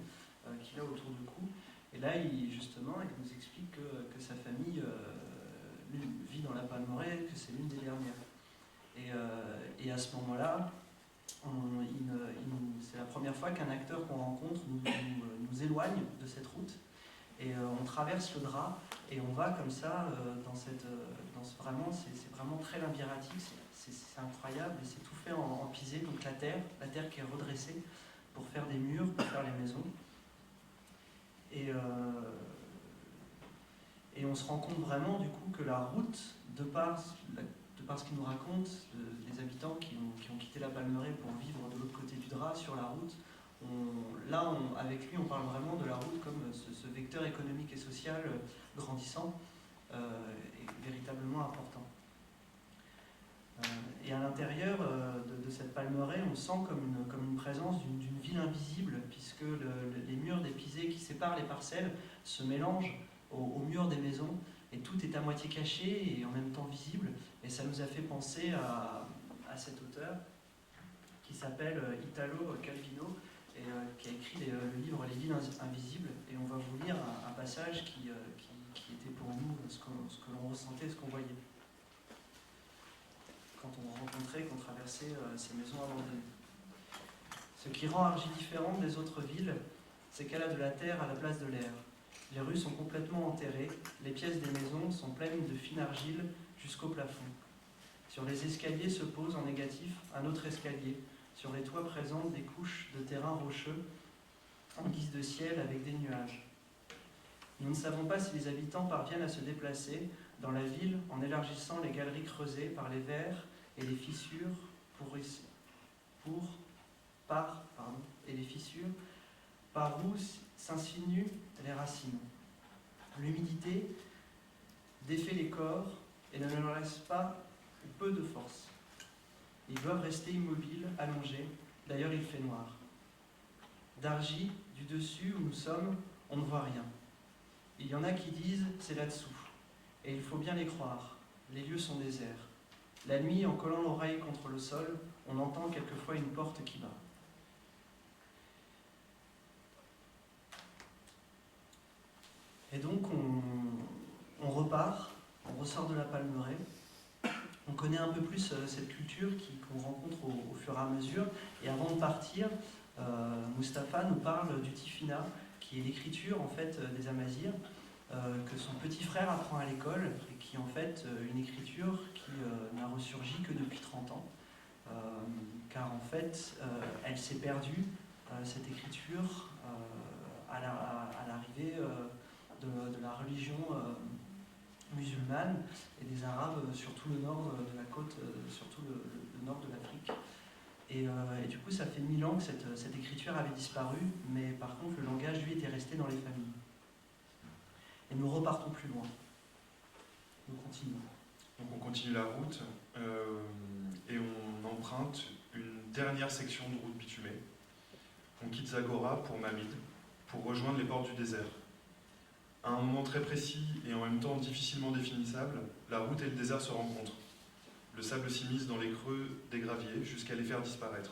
C: qu'il a autour du cou. Et là, il nous explique que sa famille vit dans la Palmeraie, que c'est l'une des dernières. Et à ce moment-là, c'est la première fois qu'un acteur qu'on rencontre nous éloigne de cette route. Et on traverse le Dra et on va comme ça c'est vraiment très labyrinthique, c'est incroyable et c'est tout fait en pisé, donc la terre qui est redressée pour faire des murs, pour faire les maisons. Et on se rend compte vraiment du coup que la route, de par ce qu'ils nous racontent, les habitants qui ont quitté la Palmeraie pour vivre de l'autre côté du Dra, sur la route, avec lui, on parle vraiment de la route comme ce vecteur économique et social grandissant et véritablement important. Et à l'intérieur de cette Palmeraie, on sent comme une présence d'une ville invisible, puisque les murs des pisés qui séparent les parcelles se mélangent aux murs des maisons, et tout est à moitié caché et en même temps visible. Et ça nous a fait penser à cet auteur qui s'appelle Italo Calvino, et qui a écrit le livre Les villes invisibles. Et on va vous lire un passage qui était pour nous ce que l'on ressentait, ce qu'on voyait quand on rencontrait, qu'on traversait ces maisons abandonnées. Ce qui rend Argy différente des autres villes, c'est qu'elle a de la terre à la place de l'air. Les rues sont complètement enterrées, les pièces des maisons sont pleines de fine argile jusqu'au plafond. Sur les escaliers se pose en négatif un autre escalier. Sur les toits présentent des couches de terrain rocheux en guise de ciel avec des nuages. Nous ne savons pas si les habitants parviennent à se déplacer dans la ville en élargissant les galeries creusées par les vers et les fissures par où s'insinuent les racines. L'humidité défait les corps et ne leur laisse pas ou peu de force. Ils doivent rester immobiles, allongés. D'ailleurs, il fait noir. D'Argy, du dessus où nous sommes, on ne voit rien. Il y en a qui disent « c'est là-dessous ». Et il faut bien les croire. Les lieux sont déserts. La nuit, en collant l'oreille contre le sol, on entend quelquefois une porte qui bat. Et donc, on repart, on ressort de la Palmeraie. On connaît un peu plus cette culture qu'on rencontre au fur et à mesure. Et avant de partir, Moustapha nous parle du Tifina, qui est l'écriture en fait des Amazirs, que son petit frère apprend à l'école, et qui est en fait une écriture qui n'a ressurgi que depuis 30 ans, car en fait elle s'est perdue, cette écriture, à l'arrivée de la religion musulmane et des Arabes sur tout le nord de la côte, surtout le au nord de l'Afrique. Et du coup, ça fait 1000 ans que cette écriture avait disparu, mais par contre, le langage, lui, était resté dans les familles. Et nous repartons plus loin. Nous continuons.
D: Donc on continue la route et on emprunte une dernière section de route bitumée. On quitte Zagora pour Mamid, pour rejoindre les portes du désert. À un moment très précis et en même temps difficilement définissable, la route et le désert se rencontrent. Le sable s'immisce dans les creux des graviers jusqu'à les faire disparaître.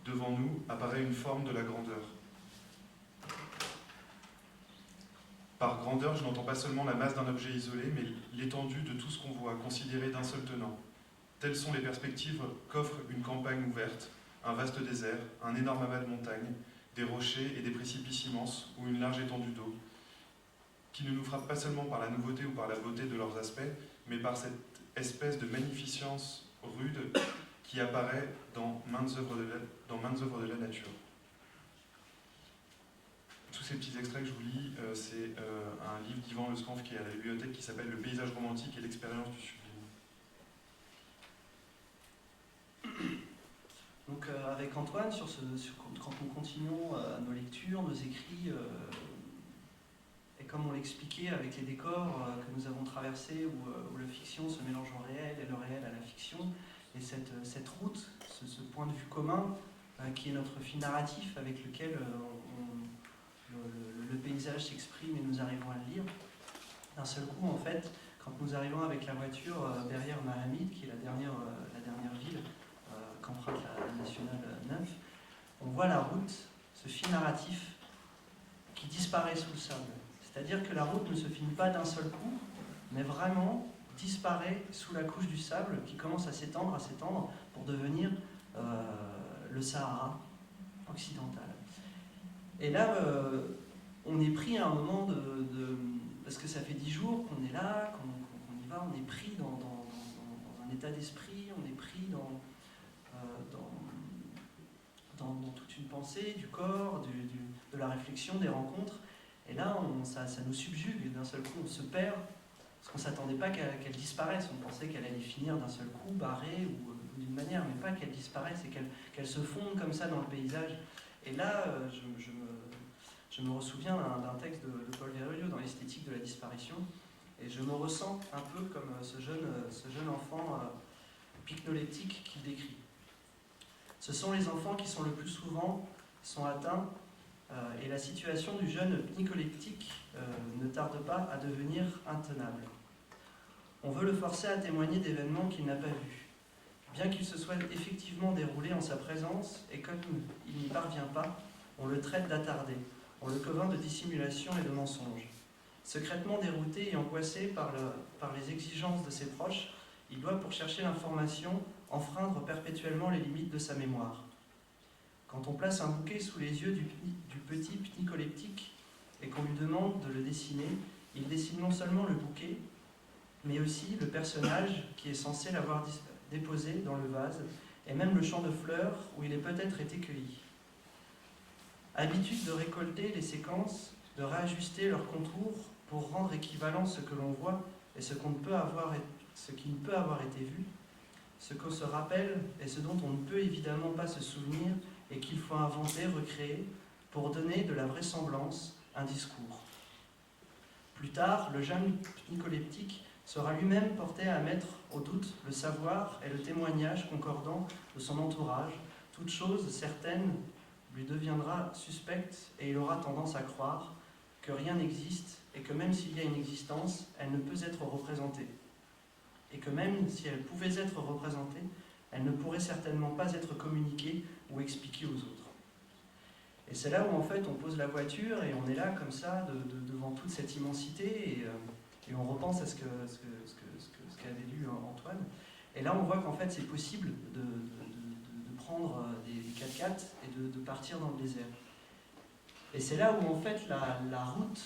D: Devant nous apparaît une forme de la grandeur. Par grandeur, je n'entends pas seulement la masse d'un objet isolé, mais l'étendue de tout ce qu'on voit, considéré d'un seul tenant. Telles sont les perspectives qu'offre une campagne ouverte, un vaste désert, un énorme amas de montagnes, des rochers et des précipices immenses, ou une large étendue d'eau, qui ne nous frappe pas seulement par la nouveauté ou par la beauté de leurs aspects, mais par cette espèce de magnificence rude qui apparaît dans maintes œuvres de la nature. Tous ces petits extraits que je vous lis, c'est un livre d'Ivan Le Scanf qui est à la bibliothèque qui s'appelle « Le paysage romantique et l'expérience du sublime ».
C: Donc avec Antoine, quand nous continuons nos lectures, nos écrits, et comme on l'expliquait avec les décors que nous avons traversés, où la fiction se mélange au réel et le réel à la fiction, et cette route, ce point de vue commun, qui est notre fil narratif avec lequel le paysage s'exprime et nous arrivons à le lire. D'un seul coup, en fait, quand nous arrivons avec la voiture derrière Mahamid, qui est la dernière ville qu'emprunte la nationale 9, on voit la route, ce fil narratif qui disparaît sous le sable. C'est-à-dire que la route ne se finit pas d'un seul coup, mais vraiment disparaît sous la couche du sable qui commence à s'étendre pour devenir le Sahara occidental. Et là, on est pris à un moment parce que ça fait 10 jours qu'on est là, qu'on y va, on est pris dans un état d'esprit, on est pris dans toute une pensée du corps, de la réflexion, des rencontres. Et là, ça nous subjugue, et d'un seul coup, on se perd, parce qu'on ne s'attendait pas qu'elle disparaisse. On pensait qu'elle allait finir d'un seul coup, barrée ou d'une manière, mais pas qu'elle disparaisse, et qu'elle se fonde comme ça dans le paysage. Et là, je me ressouviens d'un texte de Paul Virilio dans l'esthétique de la disparition, et je me ressens un peu comme ce jeune enfant pycnoleptique qu'il décrit. Ce sont les enfants qui sont le plus souvent atteints, et la situation du jeune pycnoleptique ne tarde pas à devenir intenable. On veut le forcer à témoigner d'événements qu'il n'a pas vus. Bien qu'il se soit effectivement déroulé en sa présence, et comme il n'y parvient pas, on le traite d'attardé, on le convainc de dissimulation et de mensonge. Secrètement dérouté et angoissé par les exigences de ses proches, il doit, pour chercher l'information, enfreindre perpétuellement les limites de sa mémoire. Quand on place un bouquet sous les yeux du petit pycnoleptique et qu'on lui demande de le dessiner, il dessine non seulement le bouquet, mais aussi le personnage qui est censé l'avoir déposé dans le vase, et même le champ de fleurs où il est peut-être été cueilli. Habitude de récolter les séquences, de réajuster leurs contours pour rendre équivalent ce que l'on voit et ce qui ne peut avoir été vu, ce qu'on se rappelle et ce dont on ne peut évidemment pas se souvenir et qu'il faut inventer, recréer, pour donner de la vraisemblance, un discours. Plus tard, le jeune pycnoleptique sera lui-même porté à mettre au doute le savoir et le témoignage concordant de son entourage. Toute chose certaine lui deviendra suspecte et il aura tendance à croire que rien n'existe et que même s'il y a une existence, elle ne peut être représentée. Et que même si elle pouvait être représentée, elle ne pourrait certainement pas être communiquée ou expliquée aux autres. Et c'est là où en fait on pose la voiture et on est là comme ça devant toute cette immensité et on repense à ce qu'avait lu Antoine. Et là on voit qu'en fait c'est possible de prendre des 4x4 et de partir dans le désert. Et c'est là où en fait la route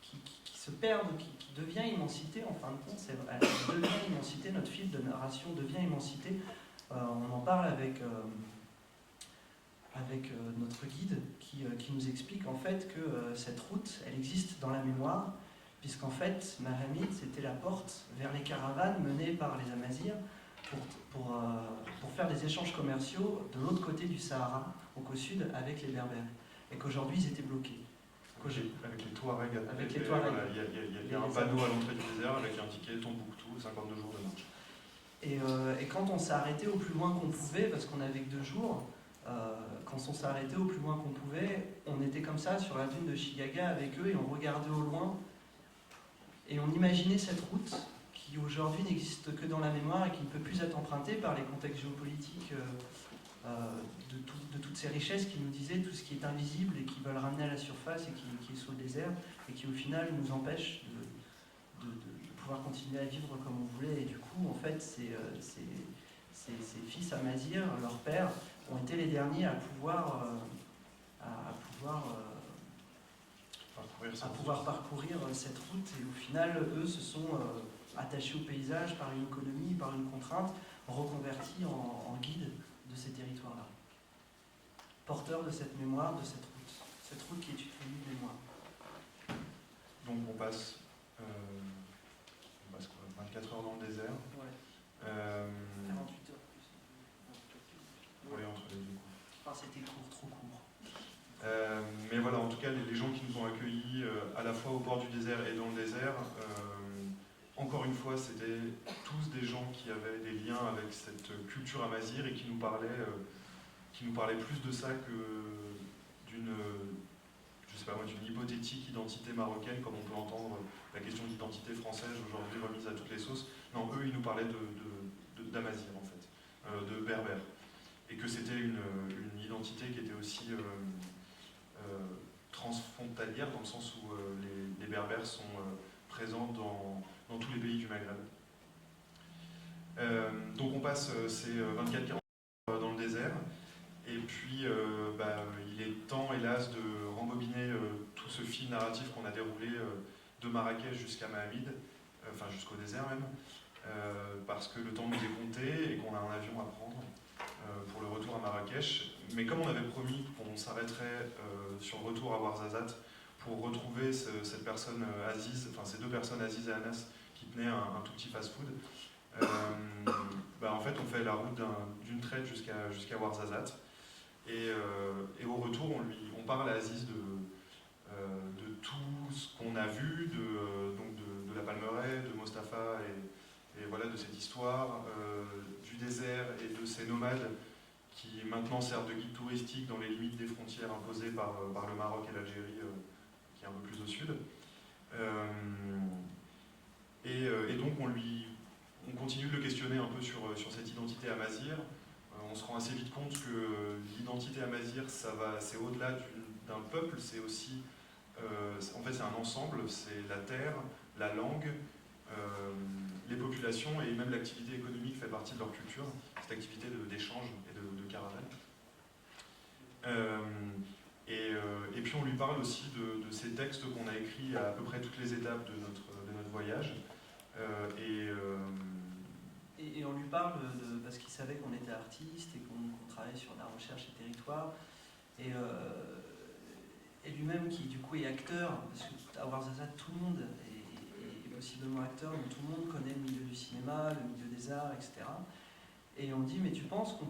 C: qui se perd, qui devient immensité, en fin de compte, elle devient immensité, notre fil de narration devient immensité. On en parle avec notre guide qui nous explique en fait que cette route, elle existe dans la mémoire, puisqu'en fait, Mahamid, c'était la porte vers les caravanes menées par les Amazirs pour faire des échanges commerciaux de l'autre côté du Sahara, donc au sud, avec les Berbères. Et qu'aujourd'hui, ils étaient bloqués.
D: Avec les Touaregs.
C: Avec les Touaregs.
D: Voilà, il y a un panneau à l'entrée du désert avec un ticket Tombouctou, 52 jours de marche.
C: Et quand on s'est arrêté au plus loin qu'on pouvait, parce qu'on n'avait que 2 jours, quand on s'est arrêté au plus loin qu'on pouvait, on était comme ça sur la dune de Chigaga avec eux et on regardait au loin et on imaginait cette route qui aujourd'hui n'existe que dans la mémoire et qui ne peut plus être empruntée par les contextes géopolitiques de toutes ces richesses qui nous disaient tout ce qui est invisible et qui veulent ramener à la surface et qui est sous le désert et qui au final nous empêchent de pouvoir continuer à vivre comme on voulait. Et du coup, en fait, ces fils Amazirs, leurs pères, ont été les derniers à pouvoir parcourir cette route. Et au final, eux se sont attachés au paysage par une économie, par une contrainte, reconvertis en guides de ces territoires-là. Porteurs de cette mémoire, de cette route qui est une famille de mémoire.
D: Donc on passe quoi, 24 heures dans le désert.
C: Ouais. 48 heures plus.
D: Oui, entre les deux.
C: Enfin, c'était court, trop court.
D: Mais voilà, en tout cas, les gens qui nous ont accueillis à la fois au bord du désert et dans le désert, encore une fois, c'était tous des gens qui avaient des liens avec cette culture amazigh et qui nous parlaient plus de ça que d'une hypothétique identité marocaine, comme on peut entendre la question d'identité française aujourd'hui remise à toutes les sauces. Non, eux, ils nous parlaient d'amazigh, en fait, de berbère. Et que c'était une identité qui était aussi transfrontalière, dans le sens où les berbères sont présents dans tous les pays du Maghreb. Donc on passe ces 24-40 heures dans le désert, et puis il est temps, hélas, de rembobiner tout ce fil narratif qu'on a déroulé de Marrakech jusqu'à Mahamid, enfin jusqu'au désert même, parce que le temps nous est compté et qu'on a un avion à prendre pour le retour à Marrakech. Mais comme on avait promis qu'on s'arrêterait sur le retour à Ouarzazate pour retrouver cette personne Aziz, enfin ces deux personnes, Aziz et Anas, qui tenaient un tout petit fast-food, en fait on fait la route d'une traite jusqu'à Ouarzazate. Et au retour, on parle à Aziz de tout ce qu'on a vu, de la Palmeraie, de Mostapha et voilà, de cette histoire du désert et de ces nomades qui maintenant servent de guide touristique dans les limites des frontières imposées par le Maroc et l'Algérie, qui est un peu plus au sud. Et donc on continue de le questionner un peu sur cette identité amazigh. On se rend assez vite compte que l'identité amazigh, c'est au-delà d'un peuple, c'est aussi, en fait c'est un ensemble, c'est la terre, la langue, les populations et même l'activité économique fait partie de leur culture, cette activité d'échange et de caravane. Et puis on lui parle aussi de ces textes qu'on a écrits à peu près toutes les étapes de notre voyage.
C: Et on lui parle parce qu'il savait qu'on était artiste et qu'on travaillait sur la recherche et territoire. Et lui-même qui du coup est acteur, parce qu'à Ouarzazate tout le monde est possiblement acteur, donc tout le monde connaît le milieu du cinéma, le milieu des arts, etc. Et on dit, mais tu penses qu'on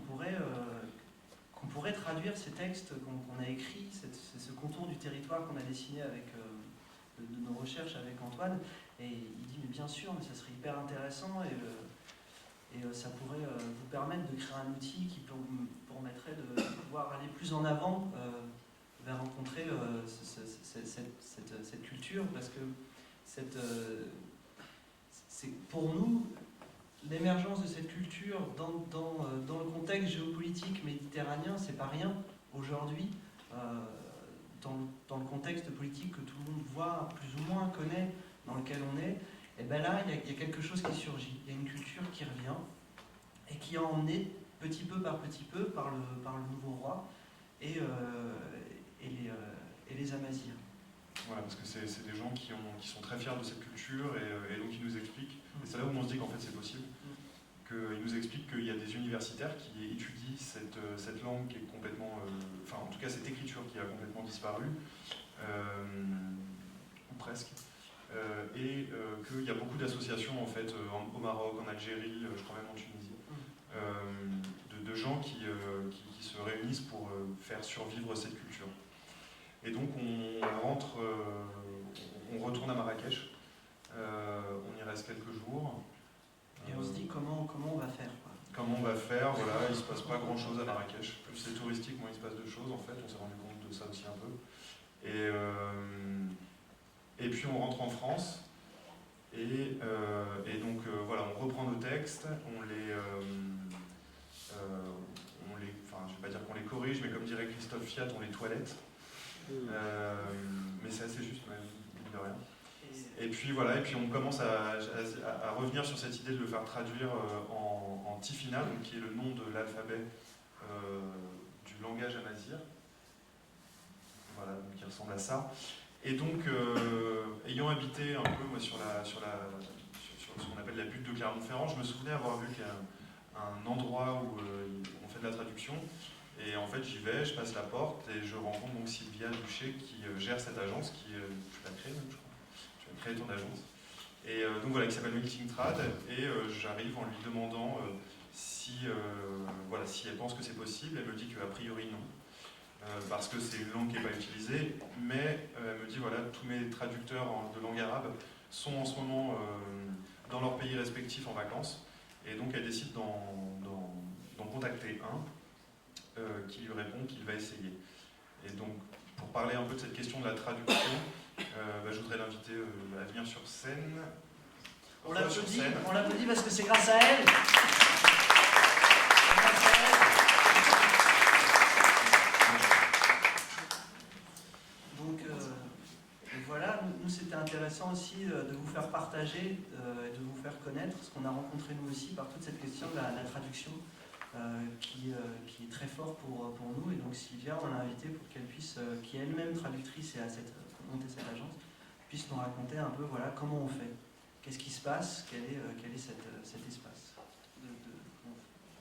C: pourrait traduire ces textes qu'on a écrits, ce contour du territoire qu'on a dessiné avec de nos recherches avec Antoine? Et il dit, mais bien sûr, mais ça serait hyper intéressant et ça pourrait vous permettre de créer un outil qui permettrait de pouvoir aller plus en avant vers rencontrer cette culture, parce que c'est pour nous l'émergence de cette culture dans le contexte géopolitique méditerranéen, c'est pas rien aujourd'hui, dans le contexte politique que tout le monde voit, plus ou moins connaît, dans lequel on est. Et bien là, il y a quelque chose qui surgit, il y a une culture qui revient et qui a emmené petit peu par le nouveau roi et les Amazirs.
D: Voilà, parce que c'est des gens qui sont très fiers de cette culture et donc ils nous expliquent, et c'est là où on se dit qu'en fait c'est possible, qu'ils nous expliquent qu'il y a des universitaires qui étudient cette langue qui est complètement, enfin en tout cas cette écriture qui a complètement disparu, ou presque, et qu'il y a beaucoup d'associations en fait au Maroc, en Algérie, je crois même en Tunisie, de gens qui se réunissent pour faire survivre cette culture. Et donc on retourne à Marrakech, on y reste quelques jours.
C: Et on se dit comment on va faire, quoi.
D: Comment on va faire, voilà, il ne se passe pas grand chose à Marrakech. Plus c'est touristique, moins il se passe de choses en fait, on s'est rendu compte de ça aussi un peu. Et puis on rentre en France, et donc voilà, on reprend nos textes, enfin je ne vais pas dire qu'on les corrige, mais comme dirait Christophe Fiat, on les toilette. Mais c'est assez juste, même, de rien. Et puis voilà, et puis on commence à revenir sur cette idée de le faire traduire en Tifina, donc qui est le nom de l'alphabet du langage amazigh. Voilà, donc qui ressemble à ça. Et donc, ayant habité un peu moi, sur ce qu'on appelle la butte de Clermont-Ferrand, je me souvenais avoir vu qu'il y a un endroit où on fait de la traduction. Et en fait, j'y vais, je passe la porte et je rencontre donc Sylvia Duché qui gère cette agence, tu l'as créée même, je crois. Tu as créé ton agence. Et donc voilà, qui s'appelle Melting Trad. Et j'arrive en lui demandant si elle pense que c'est possible. Elle me dit qu'a priori non. Parce que c'est une langue qui n'est pas utilisée, mais elle me dit voilà, tous mes traducteurs de langue arabe sont en ce moment dans leur pays respectif en vacances, et donc elle décide d'en contacter un qui lui répond qu'il va essayer. Et donc, pour parler un peu de cette question de la traduction, je voudrais l'inviter à venir sur scène.
C: On l'applaudit parce que c'est grâce à elle. Voilà, nous c'était intéressant aussi de vous faire partager et de vous faire connaître ce qu'on a rencontré nous aussi par toute cette question de la traduction qui est très fort pour nous. Et donc Sylvia, on l'a invitée pour qu'elle puisse, qui est elle-même traductrice et a monté cette agence, puisse nous raconter un peu voilà, comment on fait, qu'est-ce qui se passe, quel est cet espace.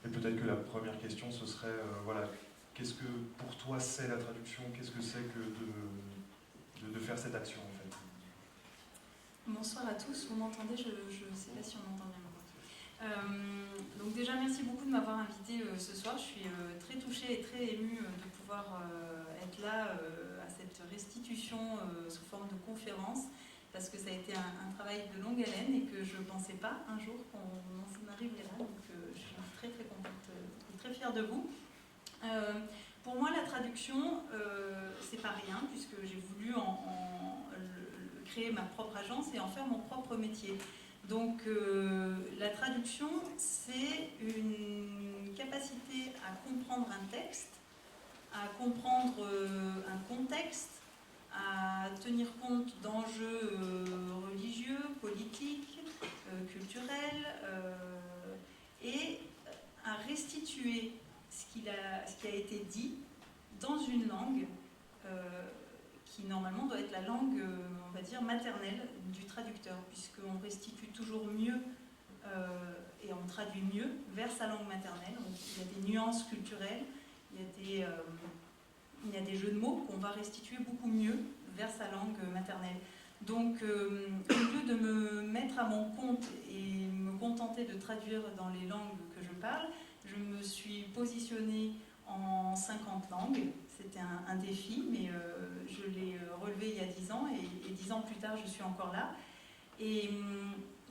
D: Et peut-être que la première question ce serait, voilà, qu'est-ce que pour toi c'est la traduction, qu'est-ce que c'est que de faire cette action en fait.
E: Bonsoir à tous, vous m'entendez? Je ne sais pas si on m'entend bien. Donc déjà merci beaucoup de m'avoir invité ce soir, je suis très touchée et très émue de pouvoir être là à cette restitution sous forme de conférence, parce que ça a été un travail de longue haleine et que je ne pensais pas un jour qu'on en arriverait là, donc je suis très très contente et très fière de vous. Pour moi, la traduction, c'est pas rien, puisque j'ai voulu créer ma propre agence et en faire mon propre métier. Donc, la traduction, c'est une capacité à comprendre un texte, à comprendre un contexte, à tenir compte d'enjeux religieux, politiques, culturels, et à restituer ce qui a été dit dans une langue qui normalement doit être la langue, on va dire, maternelle du traducteur, puisqu'on restitue toujours mieux et on traduit mieux vers sa langue maternelle. Donc, il y a des nuances culturelles, il y a des jeux de mots qu'on va restituer beaucoup mieux vers sa langue maternelle. Donc, au lieu de me mettre à mon compte et me contenter de traduire dans les langues que je parle, je me suis positionnée en 50 langues. C'était un défi, mais je l'ai relevé il y a 10 ans, et 10 ans plus tard, je suis encore là. Et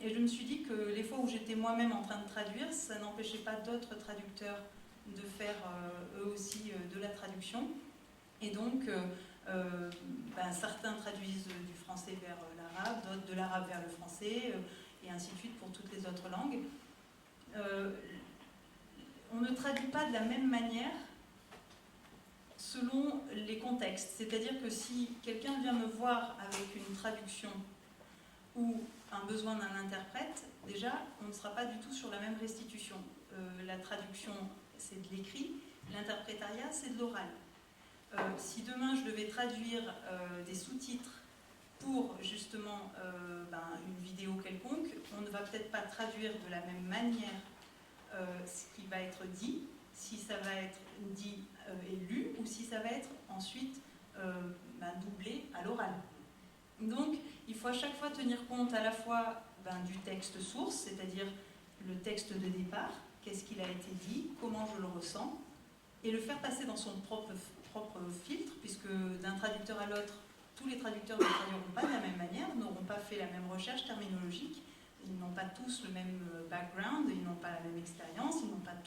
E: je me suis dit que les fois où j'étais moi-même en train de traduire, ça n'empêchait pas d'autres traducteurs de faire eux aussi de la traduction. Et donc, certains traduisent du français vers l'arabe, d'autres de l'arabe vers le français, et ainsi de suite pour toutes les autres langues. On ne traduit pas de la même manière selon les contextes. C'est-à-dire que si quelqu'un vient me voir avec une traduction ou un besoin d'un interprète, déjà, on ne sera pas du tout sur la même restitution. La traduction, c'est de l'écrit, l'interprétariat, c'est de l'oral. Si demain je devais traduire des sous-titres pour justement une vidéo quelconque, on ne va peut-être pas traduire de la même manière ce qui va être dit, si ça va être dit et lu, ou si ça va être ensuite doublé à l'oral. Donc, il faut à chaque fois tenir compte à la fois du texte source, c'est-à-dire le texte de départ, qu'est-ce qu'il a été dit, comment je le ressens, et le faire passer dans son propre filtre, puisque d'un traducteur à l'autre, tous les traducteurs ne traduiront pas de la même manière, n'auront pas fait la même recherche terminologique, ils n'ont pas tous le même background, ils n'ont pas la même expérience, ils n'ont pas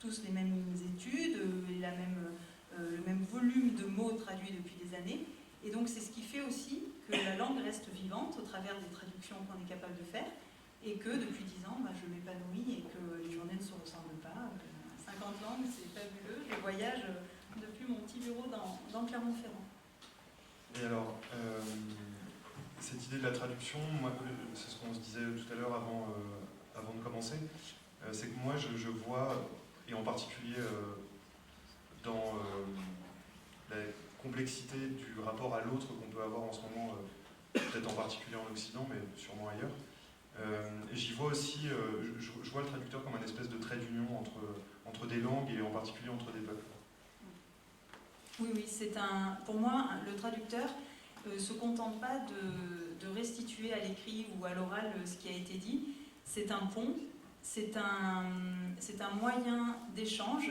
E: tous les mêmes études, le même volume de mots traduits depuis des années. Et donc c'est ce qui fait aussi que la langue reste vivante au travers des traductions qu'on est capable de faire, et que depuis 10 ans, je m'épanouis et que les journées ne se ressemblent pas. 50 langues, c'est fabuleux. Je voyage depuis mon petit bureau dans Clermont-Ferrand.
D: Et alors, cette idée de la traduction, moi, c'est ce qu'on se disait tout à l'heure avant de commencer, c'est que moi je vois, et en particulier dans la complexité du rapport à l'autre qu'on peut avoir en ce moment, peut-être en particulier en Occident, mais sûrement ailleurs, j'y vois aussi, je vois le traducteur comme un espèce de trait d'union entre des langues et en particulier entre des peuples.
E: Oui, pour moi, le traducteur ne se contente pas de restituer à l'écrit ou à l'oral ce qui a été dit. C'est un pont, c'est un moyen d'échange,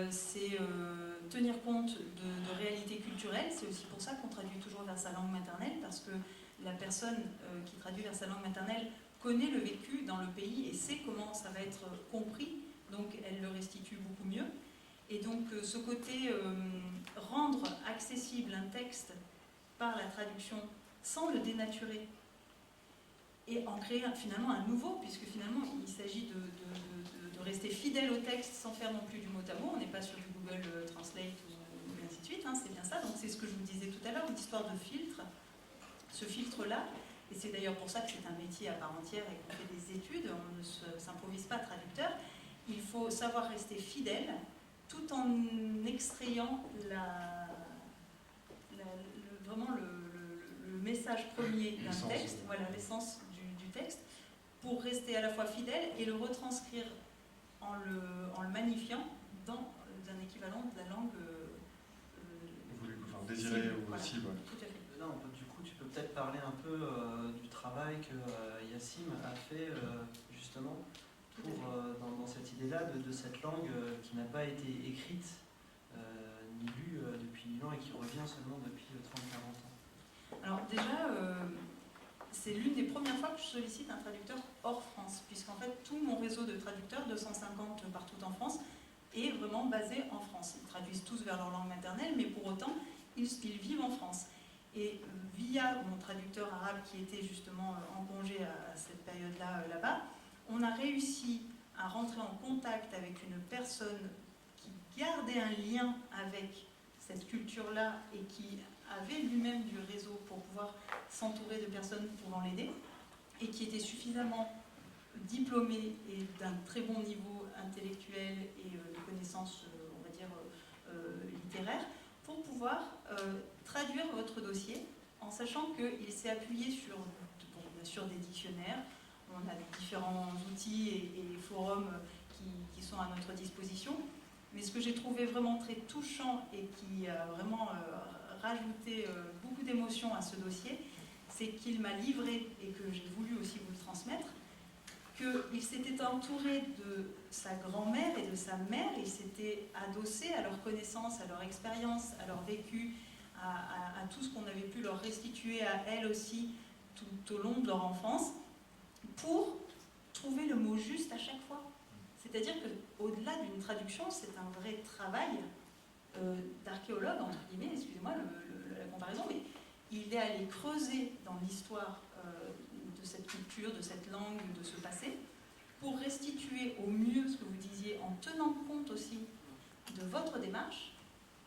E: c'est tenir compte de réalités culturelles. C'est aussi pour ça qu'on traduit toujours vers sa langue maternelle, parce que la personne qui traduit vers sa langue maternelle connaît le vécu dans le pays et sait comment ça va être compris, donc elle le restitue beaucoup mieux. Et donc ce côté rendre accessible un texte par la traduction sans le dénaturer et en créer finalement un nouveau, puisque finalement il s'agit de rester fidèle au texte sans faire non plus du mot à mot. On n'est pas sur du Google Translate ou ainsi de suite, c'est bien ça. Donc c'est ce que je vous disais tout à l'heure, une histoire de filtre. Ce filtre-là, et c'est d'ailleurs pour ça que c'est un métier à part entière et qu'on fait des études, on ne s'improvise pas traducteur, il faut savoir rester fidèle tout en extrayant vraiment le message premier d'un texte, voilà l'essence du texte, pour rester à la fois fidèle et le retranscrire en le magnifiant dans un équivalent de la langue
D: désirée ou
E: voilà,
D: cible.
E: Tout à fait.
C: Là, du coup, tu peux peut-être parler un peu du travail que Yassim a fait justement dans cette idée-là de cette langue qui n'a pas été écrite ni lue depuis 1000 ans et qui revient seulement depuis 30-40 ans.
E: Alors déjà, c'est l'une des premières fois que je sollicite un traducteur hors France, puisqu'en fait tout mon réseau de traducteurs, 250 partout en France, est vraiment basé en France. Ils traduisent tous vers leur langue maternelle, mais pour autant, ils vivent en France. Et via mon traducteur arabe qui était justement en congé à cette période-là, là-bas, on a réussi à rentrer en contact avec une personne qui gardait un lien avec cette culture-là et qui avait lui-même du réseau pour pouvoir s'entourer de personnes pouvant l'aider et qui était suffisamment diplômé et d'un très bon niveau intellectuel et de connaissances, on va dire, littéraires, pour pouvoir traduire votre dossier en sachant qu'il s'est appuyé sur, bien sûr, des dictionnaires. On a différents outils et forums qui sont à notre disposition. Mais ce que j'ai trouvé vraiment très touchant et qui a vraiment rajouté beaucoup d'émotions à ce dossier, c'est qu'il m'a livré, et que j'ai voulu aussi vous le transmettre, qu'il s'était entouré de sa grand-mère et de sa mère, il s'était adossé à leur connaissance, à leur expérience, à leur vécu, à tout ce qu'on avait pu leur restituer à elles aussi tout au long de leur enfance, pour trouver le mot juste à chaque fois. C'est-à-dire qu'au-delà d'une traduction, c'est un vrai travail d'archéologue, entre guillemets, excusez-moi la comparaison, mais il est allé creuser dans l'histoire de cette culture, de cette langue, de ce passé, pour restituer au mieux ce que vous disiez, en tenant compte aussi de votre démarche,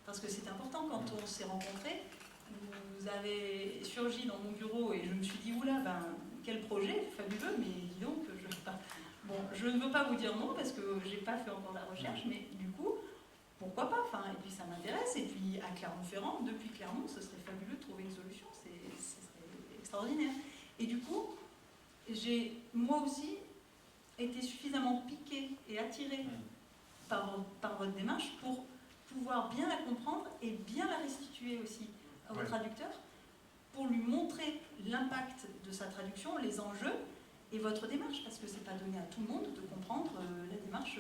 E: parce que c'est important quand on s'est rencontrés. Vous avez surgi dans mon bureau et je me suis dit, oula, quel projet fabuleux, mais dis donc, je ne veux pas vous dire non parce que je n'ai pas fait encore la recherche, mais du coup, pourquoi pas, et puis ça m'intéresse, et puis à Clermont-Ferrand, depuis Clermont, ce serait fabuleux de trouver une solution, ce serait extraordinaire. Et du coup, j'ai moi aussi été suffisamment piquée et attirée par votre démarche pour pouvoir bien la comprendre et bien la restituer aussi à vos traducteurs, pour lui montrer l'impact de sa traduction, les enjeux et votre démarche, parce que c'est pas donné à tout le monde de comprendre la démarche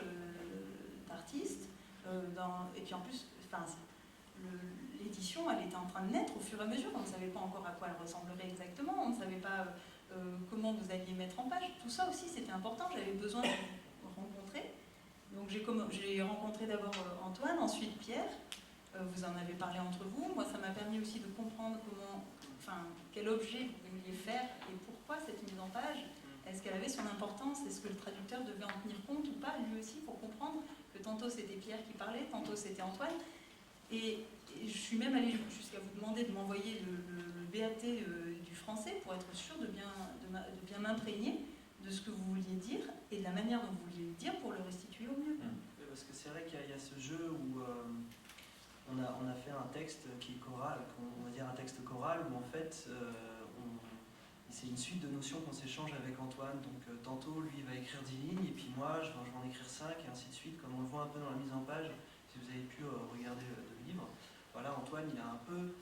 E: d'artiste. Et puis en plus, l'édition, elle était en train de naître au fur et à mesure. On ne savait pas encore à quoi elle ressemblerait exactement, on ne savait pas comment vous alliez mettre en page. Tout ça aussi, c'était important. J'avais besoin de vous rencontrer. Donc j'ai rencontré d'abord Antoine, ensuite Pierre. Vous en avez parlé entre vous. Moi, ça m'a permis aussi de comprendre quel objet vous vouliez faire et pourquoi cette mise en page. Est-ce qu'elle avait son importance? Est-ce que le traducteur devait en tenir compte ou pas, lui aussi, pour comprendre que tantôt c'était Pierre qui parlait, tantôt c'était Antoine. Et je suis même allée jusqu'à vous demander de m'envoyer le BAT du français pour être sûre de bien m'imprégner de ce que vous vouliez dire et de la manière dont vous vouliez le dire pour le restituer au mieux.
C: Parce que c'est vrai qu'il y a ce jeu où on a fait un texte qui est choral, on va dire un texte choral, où en fait c'est une suite de notions qu'on s'échange avec Antoine. Donc tantôt lui va écrire 10 lignes et puis moi je vais en écrire 5 et ainsi de suite, comme on le voit un peu dans la mise en page, si vous avez pu regarder le livre. Voilà, Antoine il a un peu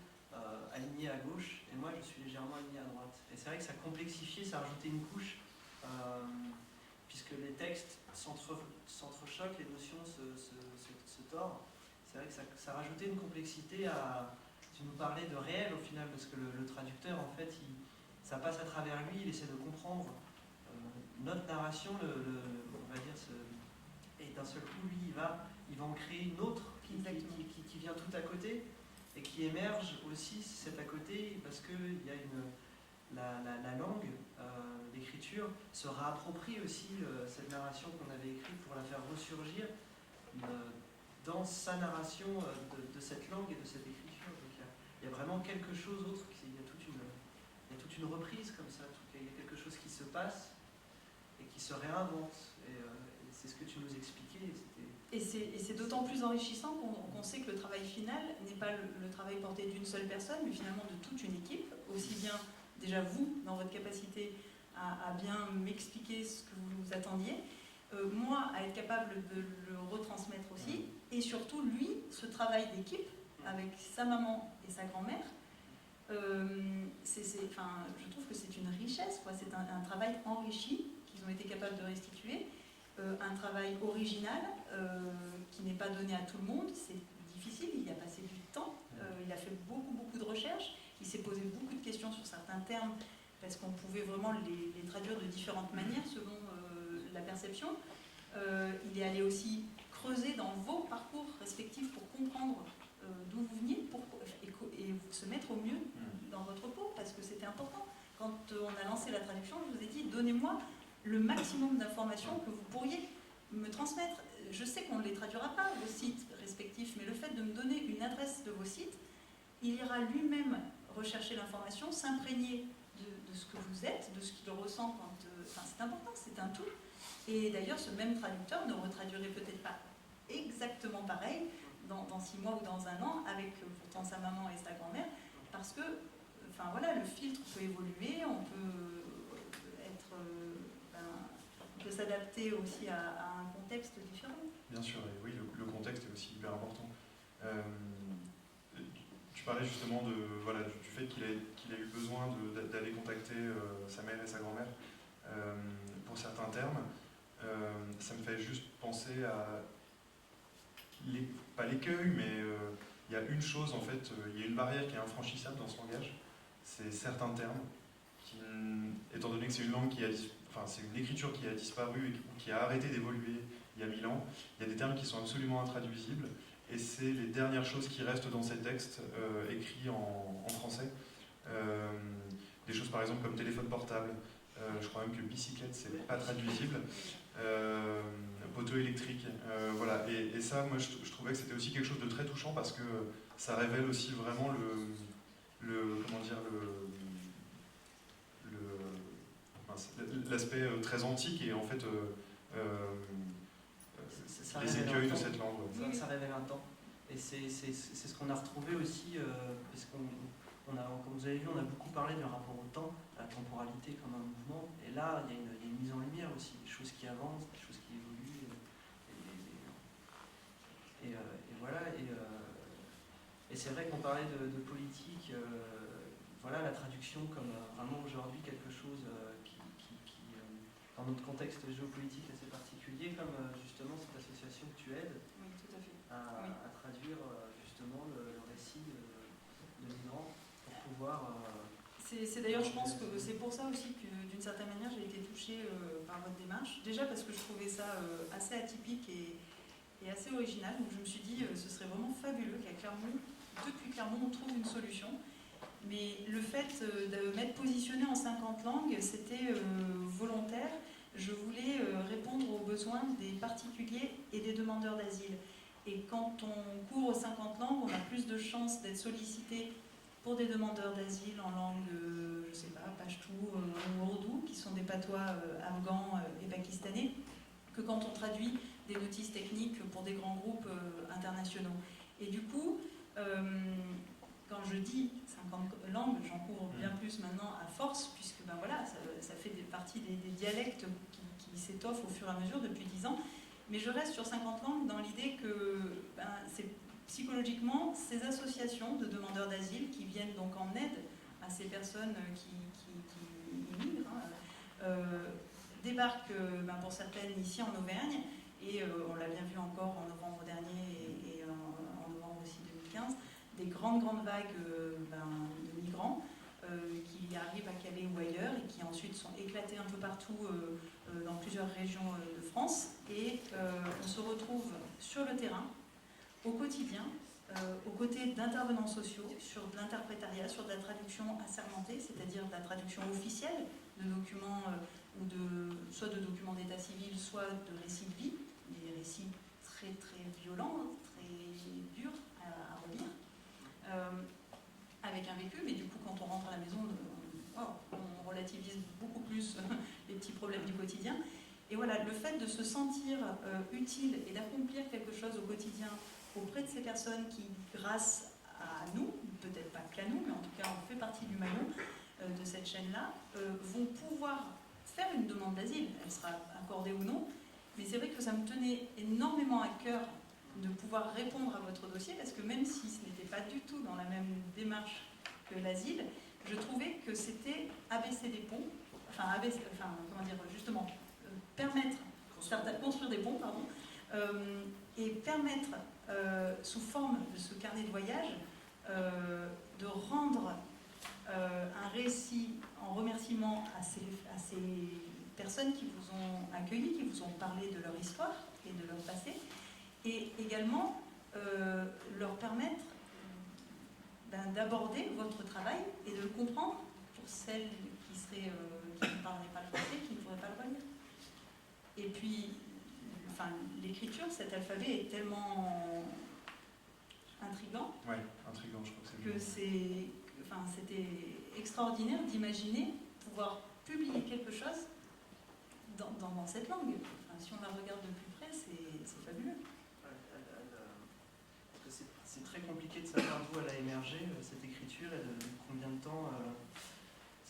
C: aligné à gauche et moi je suis légèrement aligné à droite. Et c'est vrai que ça complexifiait, ça rajoutait une couche, puisque les textes s'entrechoquent, les notions se tordent. C'est vrai que ça rajoutait une complexité à... Tu nous parlais de réel au final, parce que le traducteur en fait ça passe à travers lui, il essaie de comprendre notre narration, on va dire, et d'un seul coup, lui, il va en créer une autre qui vient tout à côté et qui émerge aussi cet à côté parce que il y a la langue, l'écriture se réapproprie aussi cette narration qu'on avait écrite pour la faire ressurgir dans sa narration de cette langue et de cette écriture. Donc il y a vraiment quelque chose d'autre, il y a toute une reprise comme ça, il y a quelque chose qui se passe et qui se réinvente. Et c'est ce que tu nous expliquais.
E: Et c'est d'autant plus enrichissant qu'on sait que le travail final n'est pas le travail porté d'une seule personne, mais finalement de toute une équipe, aussi bien déjà vous, dans votre capacité à bien m'expliquer ce que vous attendiez, moi, à être capable de le retransmettre aussi, et surtout lui, ce travail d'équipe, avec sa maman et sa grand-mère, je trouve que c'est une richesse, quoi. C'est un travail enrichi qu'ils ont été capables de restituer, un travail original qui n'est pas donné à tout le monde, c'est difficile, il y a passé du temps, il a fait beaucoup de recherches, il s'est posé beaucoup de questions sur certains termes parce qu'on pouvait vraiment les traduire de différentes manières selon la perception. Il est allé aussi creuser dans vos parcours respectifs pour comprendre d'où vous veniez et se mettre au mieux dans votre peau, parce que c'était important. Quand on a lancé la traduction, je vous ai dit, donnez-moi le maximum d'informations que vous pourriez me transmettre. Je sais qu'on ne les traduira pas, vos sites respectifs, mais le fait de me donner une adresse de vos sites, il ira lui-même rechercher l'information, s'imprégner de ce que vous êtes, de ce qu'il ressent quand... c'est important, c'est un tout. Et d'ailleurs, ce même traducteur ne retraduirait peut-être pas exactement pareil dans 6 mois ou dans 1 an, avec pourtant sa maman et sa grand-mère, parce que le filtre peut évoluer, on peut s'adapter aussi à un contexte différent.
D: Bien sûr, et oui, le contexte est aussi hyper important. Tu parlais justement du fait qu'il a eu besoin d'aller contacter sa mère et sa grand-mère pour certains termes. Ça me fait juste penser à, pas l'écueil, mais il y a une chose, en fait, il y a une barrière qui est infranchissable dans ce langage, c'est certains termes, étant donné que c'est une langue c'est une écriture qui a disparu et qui a arrêté d'évoluer il y a 1000 ans, il y a des termes qui sont absolument intraduisibles, et c'est les dernières choses qui restent dans ces textes écrits en français. Des choses par exemple comme téléphone portable, je crois même que bicyclette c'est pas traduisible, poteau électrique, voilà. Et ça, moi je trouvais que c'était aussi quelque chose de très touchant parce que ça révèle aussi vraiment l'aspect très antique et en fait les écueils de cette langue.
C: Ça révèle un temps. Et c'est ce qu'on a retrouvé aussi, parce comme vous avez vu, on a beaucoup parlé du rapport au temps, à la temporalité comme un mouvement. Et là, il y a une mise en lumière aussi, des choses qui avancent, des choses qui évoluent. Et voilà. Et c'est vrai qu'on parlait de politique. voilà, la traduction comme vraiment aujourd'hui quelque chose qui dans notre contexte géopolitique assez particulier, comme justement cette association que tu aides
E: Oui, tout à fait.
C: à traduire justement le récit de migrants pour pouvoir...
E: C'est d'ailleurs, je pense que c'est pour ça aussi que d'une certaine manière j'ai été touchée par votre démarche. Déjà parce que je trouvais ça assez atypique et assez original. Donc je me suis dit ce serait vraiment fabuleux qu'à Clermont, depuis Clermont, on trouve une solution. Mais le fait de m'être positionnée en 50 langues, c'était volontaire. Je voulais répondre aux besoins des particuliers et des demandeurs d'asile. Et quand on couvre 50 langues, on a plus de chances d'être sollicité pour des demandeurs d'asile en langue, je sais pas, pachtou ou ourdou, qui sont des patois afghans et pakistanais, que quand on traduit des notices techniques pour des grands groupes internationaux. Et du coup, quand je dis 50 langues, j'en couvre bien plus maintenant à force, puisque ben voilà, ça fait partie des dialectes qui s'étoffent au fur et à mesure depuis 10 ans. Mais je reste sur 50 langues dans l'idée que c'est psychologiquement ces associations de demandeurs d'asile qui viennent donc en aide à ces personnes qui immigrent, débarquent pour certaines ici en Auvergne, et on l'a bien vu encore en novembre dernier et en novembre aussi 2015, des grandes vagues de migrants qui arrivent à Calais ou ailleurs et qui ensuite sont éclatés un peu partout dans plusieurs régions de France. Et on se retrouve sur le terrain, au quotidien, aux côtés d'intervenants sociaux, sur de l'interprétariat, sur de la traduction assermentée, c'est-à-dire de la traduction officielle de documents, soit de documents d'état civil, soit de récits de vie, des récits très violents, très durs à relire. Avec un vécu, mais du coup quand on rentre à la maison, on relativise beaucoup plus les petits problèmes du quotidien. Et voilà, le fait de se sentir utile et d'accomplir quelque chose au quotidien auprès de ces personnes qui, grâce à nous, peut-être pas qu'à nous, mais en tout cas on fait partie du maillon de cette chaîne-là, vont pouvoir faire une demande d'asile, elle sera accordée ou non, mais c'est vrai que ça me tenait énormément à cœur de pouvoir répondre à votre dossier, parce que même si ce n'était pas du tout dans la même démarche que l'asile, je trouvais que c'était abaisser des ponts, permettre, construire des ponts, et permettre, sous forme de ce carnet de voyage, de rendre un récit en remerciement à ces personnes qui vous ont accueillis, qui vous ont parlé de leur histoire et de leur passé, et également leur permettre d'aborder votre travail et de le comprendre pour celles qui ne parleraient pas le français, qui ne pourraient pas le relire. Et puis, l'écriture, cet alphabet est tellement intriguant.
D: Ouais, intriguant, je crois que
E: c'était extraordinaire d'imaginer pouvoir publier quelque chose dans cette langue. Si on la regarde de plus près, c'est fabuleux.
C: C'est très compliqué de savoir d'où elle a émergé, cette écriture, et de combien de temps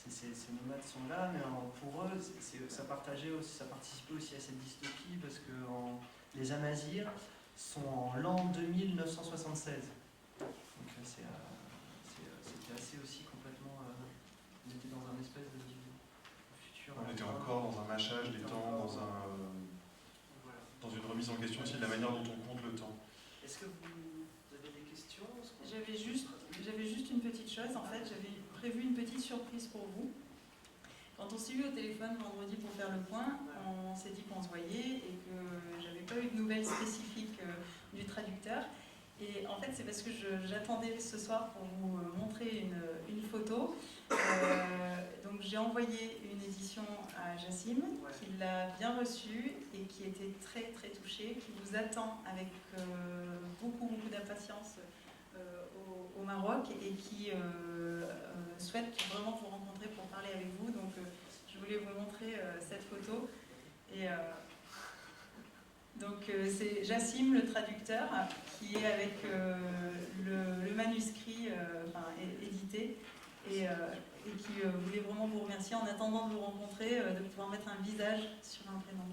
C: ces nomades sont là, mais pour eux, ça participait aussi à cette dystopie, parce que les Amazirs sont en l'an 2976. Donc c'était assez aussi complètement... on était dans un espèce de futur...
D: on était encore dans un mâchage des temps, dans une remise en question aussi de la manière dont on compte le temps.
C: Est-ce que vous avez des questions?
E: J'avais juste une petite chose, en fait, j'avais prévu une petite surprise pour vous. Quand on s'est eu au téléphone vendredi pour faire le point, on s'est dit qu'on se voyait et que j'avais pas eu de nouvelles spécifiques du traducteur. Et en fait, c'est parce que j'attendais ce soir pour vous montrer une photo. Donc j'ai envoyé une édition à Jassim, qui l'a bien reçue et qui était très touchée, qui vous attend avec beaucoup d'impatience au Maroc, et qui souhaite vraiment vous rencontrer pour parler avec vous. Donc je voulais vous montrer cette photo. Et donc c'est Jassim, le traducteur, qui est avec le manuscrit édité, et qui voulait vraiment vous remercier en attendant de vous rencontrer, de pouvoir mettre un visage sur un prénom.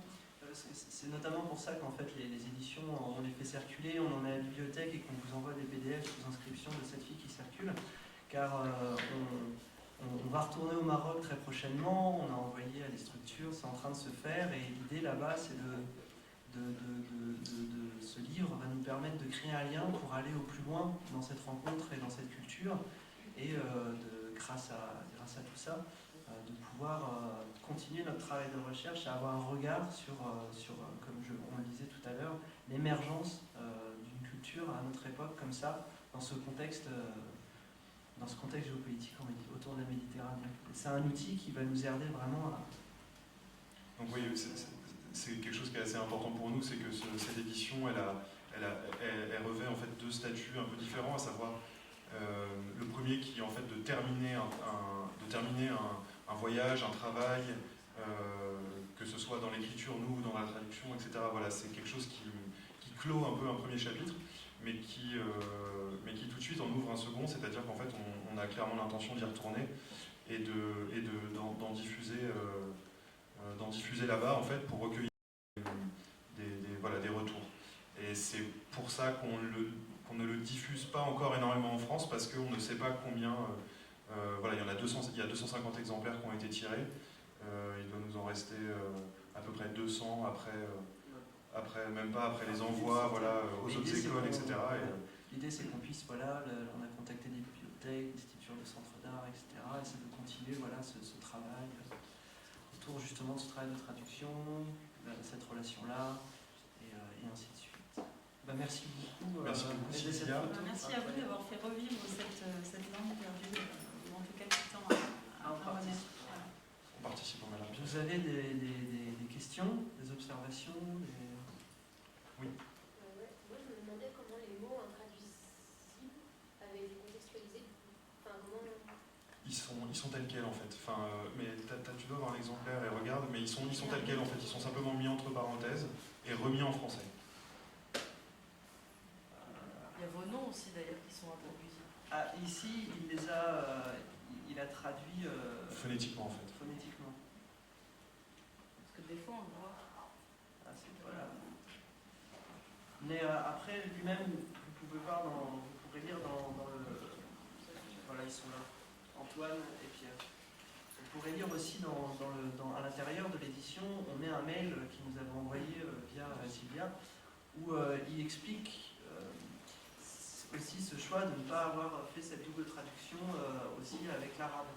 C: C'est notamment pour ça qu'en fait les éditions, on les fait circuler, on en a à la bibliothèque et qu'on vous envoie des PDF sous inscription de cette fille qui circule, car on va retourner au Maroc très prochainement, on a envoyé à des structures, c'est en train de se faire, et l'idée là-bas, c'est ce livre va nous permettre de créer un lien pour aller au plus loin dans cette rencontre et dans cette culture, et grâce à tout ça, de pouvoir continuer notre travail de recherche et avoir un regard sur comme on le disait tout à l'heure, l'émergence d'une culture à notre époque comme ça, dans ce contexte géopolitique autour de la Méditerranée. C'est un outil qui va nous aider vraiment à...
D: Donc oui, c'est quelque chose qui est assez important pour nous, c'est que cette édition, elle revêt en fait deux statuts un peu différents, à savoir le premier qui est en fait de terminer un voyage, un travail, que ce soit dans l'écriture, nous, dans la traduction, etc. Voilà, c'est quelque chose qui clôt un peu un premier chapitre, mais qui tout de suite en ouvre un second, c'est-à-dire qu'en fait on a clairement l'intention d'y retourner et d'en diffuser là-bas en fait pour recueillir des retours. Et c'est pour ça qu'on ne le diffuse pas encore énormément en France, parce qu'on ne sait pas combien. Voilà, il y a 250 exemplaires qui ont été tirés. Il doit nous en rester à peu près 200 même pas après les envois aux autres écoles, etc.
C: L'idée, c'est qu'on puisse, on a contacté des bibliothèques, des instituts de centres d'art, etc. Et c'est de continuer ce travail autour justement de ce travail de traduction, cette relation-là, et ainsi de suite. Merci beaucoup.
D: Merci beaucoup, Sylvia.
E: Merci à vous d'avoir fait revivre cette langue perdue, ou en tout cas qui tend à renaître. Voilà.
D: On participe au mélange.
C: Vous avez des questions, des observations
D: Oui.
F: Moi, je me demandais comment les mots intraduisibles avaient été contextualisés. Enfin, comment...
D: Ils sont tels quels en fait. Mais tu dois avoir l'exemplaire et regarde, mais ils sont tels quels en fait. Ils sont simplement mis entre parenthèses et remis en français.
G: Il y a vos noms aussi d'ailleurs qui sont intraduisibles.
C: Ici, il a traduit
D: Phonétiquement en fait.
C: Phonétiquement.
G: Parce que des fois on le voit.
C: Voilà. Mais après, lui-même, vous pourrez lire dans le... Voilà, ils sont là. Antoine et Pierre. Vous pourrez lire aussi à l'intérieur de l'édition, on met un mail qu'il nous avait envoyé via Sylvia, où il explique aussi ce choix de ne pas avoir fait cette double traduction aussi avec l'arabe.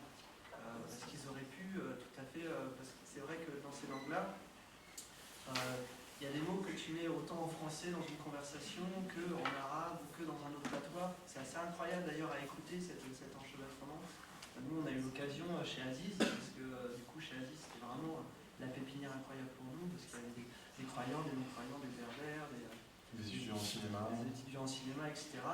C: Parce qu'ils auraient pu tout à fait... parce que c'est vrai que dans ces langues-là, il y a des mots que tu mets autant en français dans une conversation qu'en arabe ou que dans un autre patois. C'est assez incroyable d'ailleurs à écouter cet enchevêtrement. Nous, on a eu l'occasion chez Aziz, parce que du coup, chez Aziz, c'était vraiment la pépinière incroyable pour nous, parce qu'il y avait des croyants, des non-croyants, des berbères, des
D: étudiants en cinéma,
C: etc.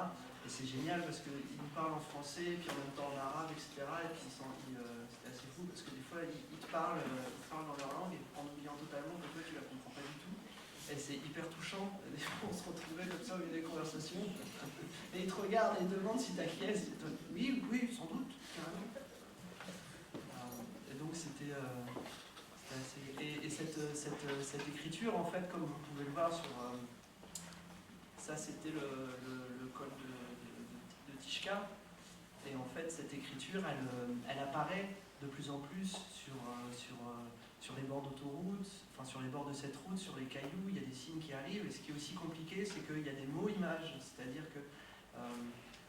C: Et c'est génial parce qu'ils nous parlent en français, puis en même temps en arabe, etc. Et puis c'était assez fou, parce que des fois, ils te parlent dans leur langue, en oubliant totalement que toi, tu la comprends pas du tout. Et c'est hyper touchant. Des fois, on se retrouvait comme ça au milieu des conversations, et ils te regardent et ils te demandent si t'acquiesces. Oui, sans doute, carrément. Et donc c'était assez... Et cette écriture, en fait, comme vous pouvez le voir sur... ça, c'était le code de Tishka. Et en fait, cette écriture, elle apparaît de plus en plus sur les bords d'autoroute, enfin sur les bords de cette route, sur les cailloux, il y a des signes qui arrivent. Et ce qui est aussi compliqué, c'est qu'il y a des mots-images, c'est-à-dire que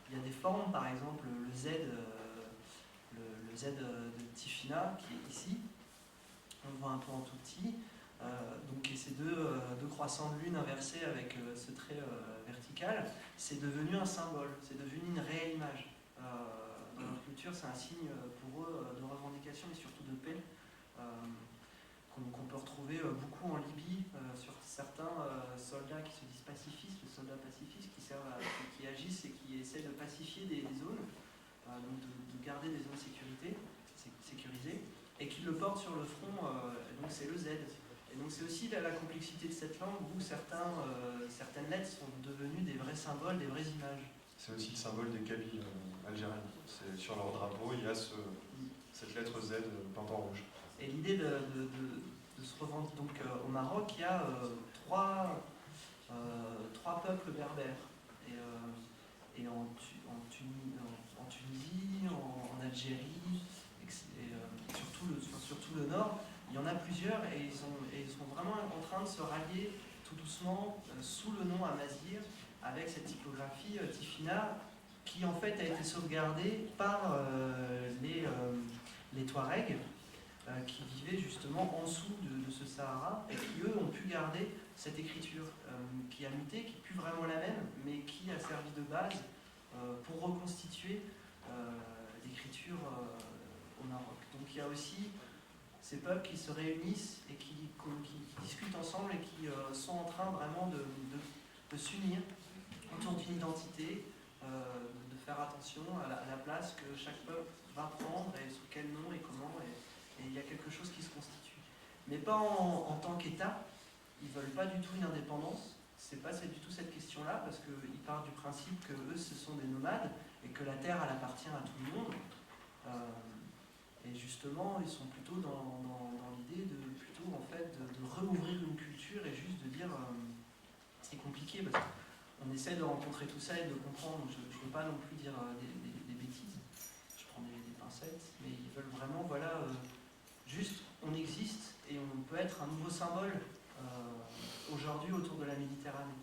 C: il y a des formes, par exemple le Z de Tifina, qui est ici, on le voit un peu en tout petit, donc, et ces deux croissants de lune inversés avec ce trait vertical, c'est devenu un symbole, c'est devenu une réelle image. Dans leur culture, c'est un signe pour eux de revendication, mais surtout de paix, qu'on peut retrouver beaucoup en Libye, sur certains soldats qui se disent pacifistes, les soldats pacifistes qui agissent et qui essaient de pacifier des zones, donc de garder des zones sécurisées, et qui le portent sur le front, donc c'est le Z. Et donc c'est aussi la complexité de cette langue où certaines lettres sont devenues des vrais symboles, des vraies images.
D: C'est aussi le symbole des Kabyles algériens. Sur leur drapeau, il y a cette lettre Z peinte en rouge.
C: Et l'idée de se revendiquer, donc au Maroc, il y a trois peuples berbères. Et en Tunisie, en Algérie sur tout le nord. Il y en a plusieurs et ils sont vraiment en train de se rallier tout doucement sous le nom Amazigh, avec cette typographie Tifinagh qui en fait a été sauvegardée par les Touaregs qui vivaient justement en dessous de ce Sahara et qui eux ont pu garder cette écriture qui a muté, qui n'est plus vraiment la même, mais qui a servi de base pour reconstituer l'écriture au Maroc. Donc il y a aussi ces peuples qui se réunissent et qui discutent ensemble et qui sont en train vraiment de s'unir autour d'une identité, de faire attention à la place que chaque peuple va prendre et sous quel nom et comment, et il y a quelque chose qui se constitue. Mais pas en tant qu'État, ils ne veulent pas du tout une indépendance, c'est du tout cette question-là, parce qu'ils partent du principe que eux ce sont des nomades et que la terre elle appartient à tout le monde. Et justement, ils sont plutôt dans l'idée de rouvrir une culture et juste de dire c'est compliqué parce qu'on essaie de rencontrer tout ça et de comprendre. Je ne veux pas non plus dire des bêtises, je prends des pincettes, mais ils veulent vraiment, juste on existe et on peut être un nouveau symbole aujourd'hui autour de la Méditerranée.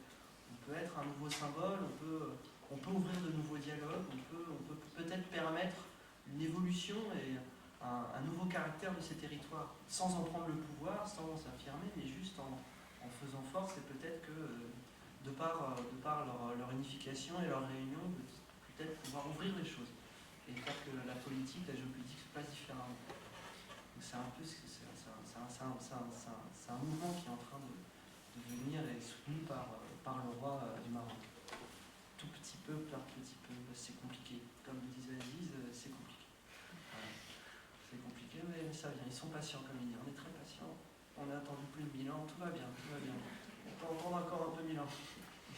C: On peut être un nouveau symbole, on peut ouvrir de nouveaux dialogues, on peut peut-être permettre une évolution et un nouveau caractère de ces territoires, sans en prendre le pouvoir, sans s'affirmer, mais juste en faisant force et peut-être que de par leur unification et leur réunion, peut-être pouvoir ouvrir les choses et faire que la politique, la géopolitique se passe différemment. Donc c'est un mouvement qui est en train de venir et soutenu par le roi du Maroc. Tout petit peu, par petit peu, c'est compliqué. Comme le disait Aziz, c'est compliqué. Voilà. C'est compliqué, mais ça vient. Ils sont patients, comme il dit. On est très patients. On a attendu plus de 1000 ans. Tout va bien, tout va bien. On peut entendre encore un peu 1000 ans.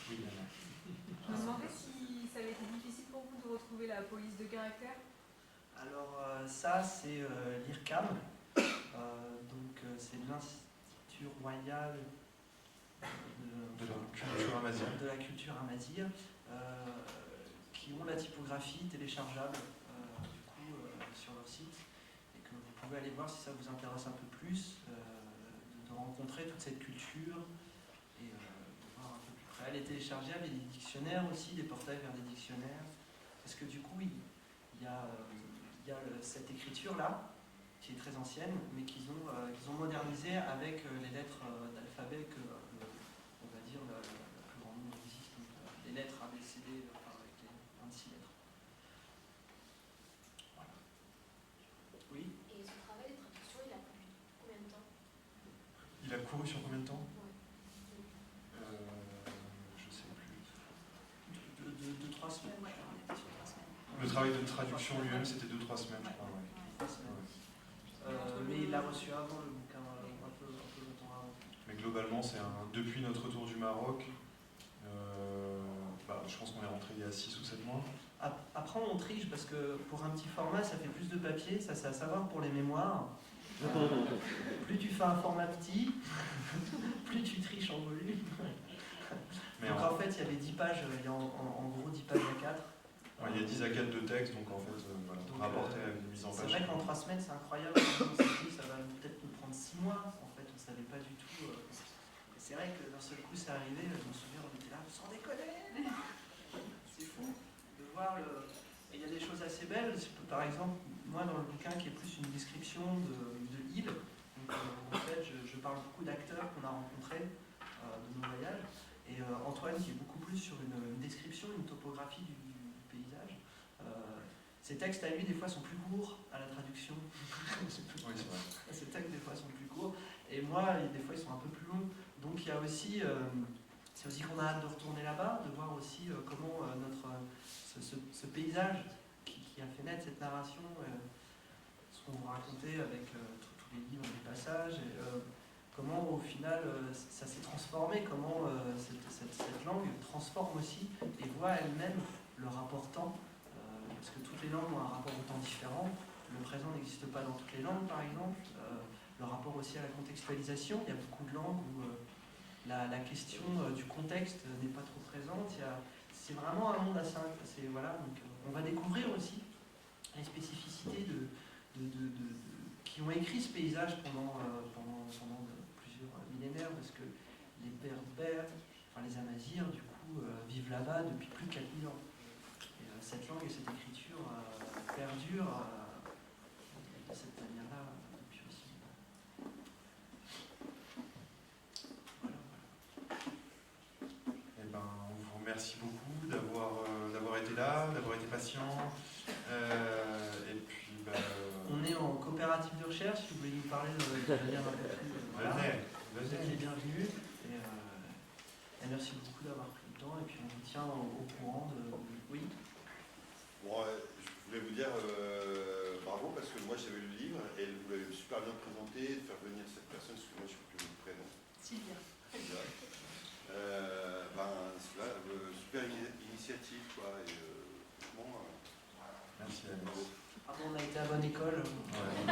H: Je me demandais si ça avait été difficile pour vous de retrouver la police de caractère.
C: Alors, ça, c'est l'IRCAM. Donc, c'est l'Institut Royal
D: de la culture amazigh,
C: qui ont la typographie téléchargeable sur leur site et que vous pouvez aller voir si ça vous intéresse un peu plus, de rencontrer toute cette culture et de voir un peu plus près. Elle est téléchargeable, il y a des dictionnaires aussi, des portails vers des dictionnaires, parce que du coup il y a cette écriture-là qui est très ancienne, mais qu'ils ont modernisé avec les lettres d'alphabet que on va dire le plus grand nombre existe, les lettres ABCD avec les 26 lettres. Voilà. Oui.
F: Et ce travail de traduction, il a pris combien de temps?
D: Il a couru sur combien de temps?
F: Ouais.
D: Je sais plus.
C: 2-3 semaines.
E: Ouais, on était sur 3 semaines.
D: Le travail de traduction lui-même, c'était 2-3 semaines, je crois. Ouais.
C: 3 semaines. Mais il l'a reçu avant le bouquin, un peu longtemps avant.
D: Mais globalement, depuis notre retour du Maroc, je pense qu'on est rentré il y a 6 ou 7 mois.
C: Après, on triche parce que pour un petit format, ça fait plus de papier, ça c'est à savoir pour les mémoires. Plus tu fais un format petit, plus tu triches en volume. Donc en fait, il y avait 10 pages, il y a en gros 10 pages à 4.
D: Il y a 10 à 4 de texte, donc en fait, rapporté à une mise en page.
C: C'est vrai qu'en 3 semaines, c'est incroyable. On s'est dit, ça va peut-être nous prendre 6 mois. En fait, on ne savait pas du tout. C'est vrai que d'un seul coup, c'est arrivé. Je me souviens, on était là, sans déconner. C'est fou de voir le. Et il y a des choses assez belles. Par exemple, moi, dans le bouquin, qui est plus une description de l'île, donc, en fait, je parle beaucoup d'acteurs qu'on a rencontrés de nos voyages. Et Antoine, qui est beaucoup plus sur une description, une topographie du paysage. Ces textes à lui, des fois, sont plus courts à la traduction.
D: Oui, c'est vrai.
C: Ces textes, des fois, sont plus courts. Et moi, des fois, ils sont un peu plus longs. Donc, il y a aussi, c'est aussi qu'on a hâte de retourner là-bas, de voir aussi comment ce paysage qui a fait naître cette narration, ce qu'on vous racontait avec tous les livres, les passages, et comment, au final, ça s'est transformé, comment cette langue transforme aussi et voit elle-même le rapport temps. Parce que toutes les langues ont un rapport au temps différent. Le présent n'existe pas dans toutes les langues, par exemple. Le rapport aussi à la contextualisation. Il y a beaucoup de langues où la question du contexte n'est pas trop présente. C'est vraiment un monde assez... donc, on va découvrir aussi les spécificités qui ont écrit ce paysage pendant plusieurs millénaires, parce que les Berbères, enfin les Amazirs, du coup, vivent là-bas depuis plus de 4000 ans. Et cette langue et cette écriture perdurent de cette manière-là depuis aussi. Voilà.
D: Eh ben, on vous remercie beaucoup d'avoir été là, d'avoir été patient. Et puis,
C: On est en coopérative de recherche, si vous voulez nous parler de manière un peu plus... Vous êtes les bienvenus. Et merci beaucoup d'avoir pris le temps. Et puis on vous tient au courant de... Oui.
I: Bon, je voulais vous dire bravo parce que moi j'avais lu le livre et vous l'avez super bien présenté, de faire venir cette personne, parce que moi je ne sais plus le prénom.
E: Sylvia.
I: Super initiative quoi. Et, franchement,
D: merci Alice.
C: Pardon, on a été à bonne école.
D: Ouais.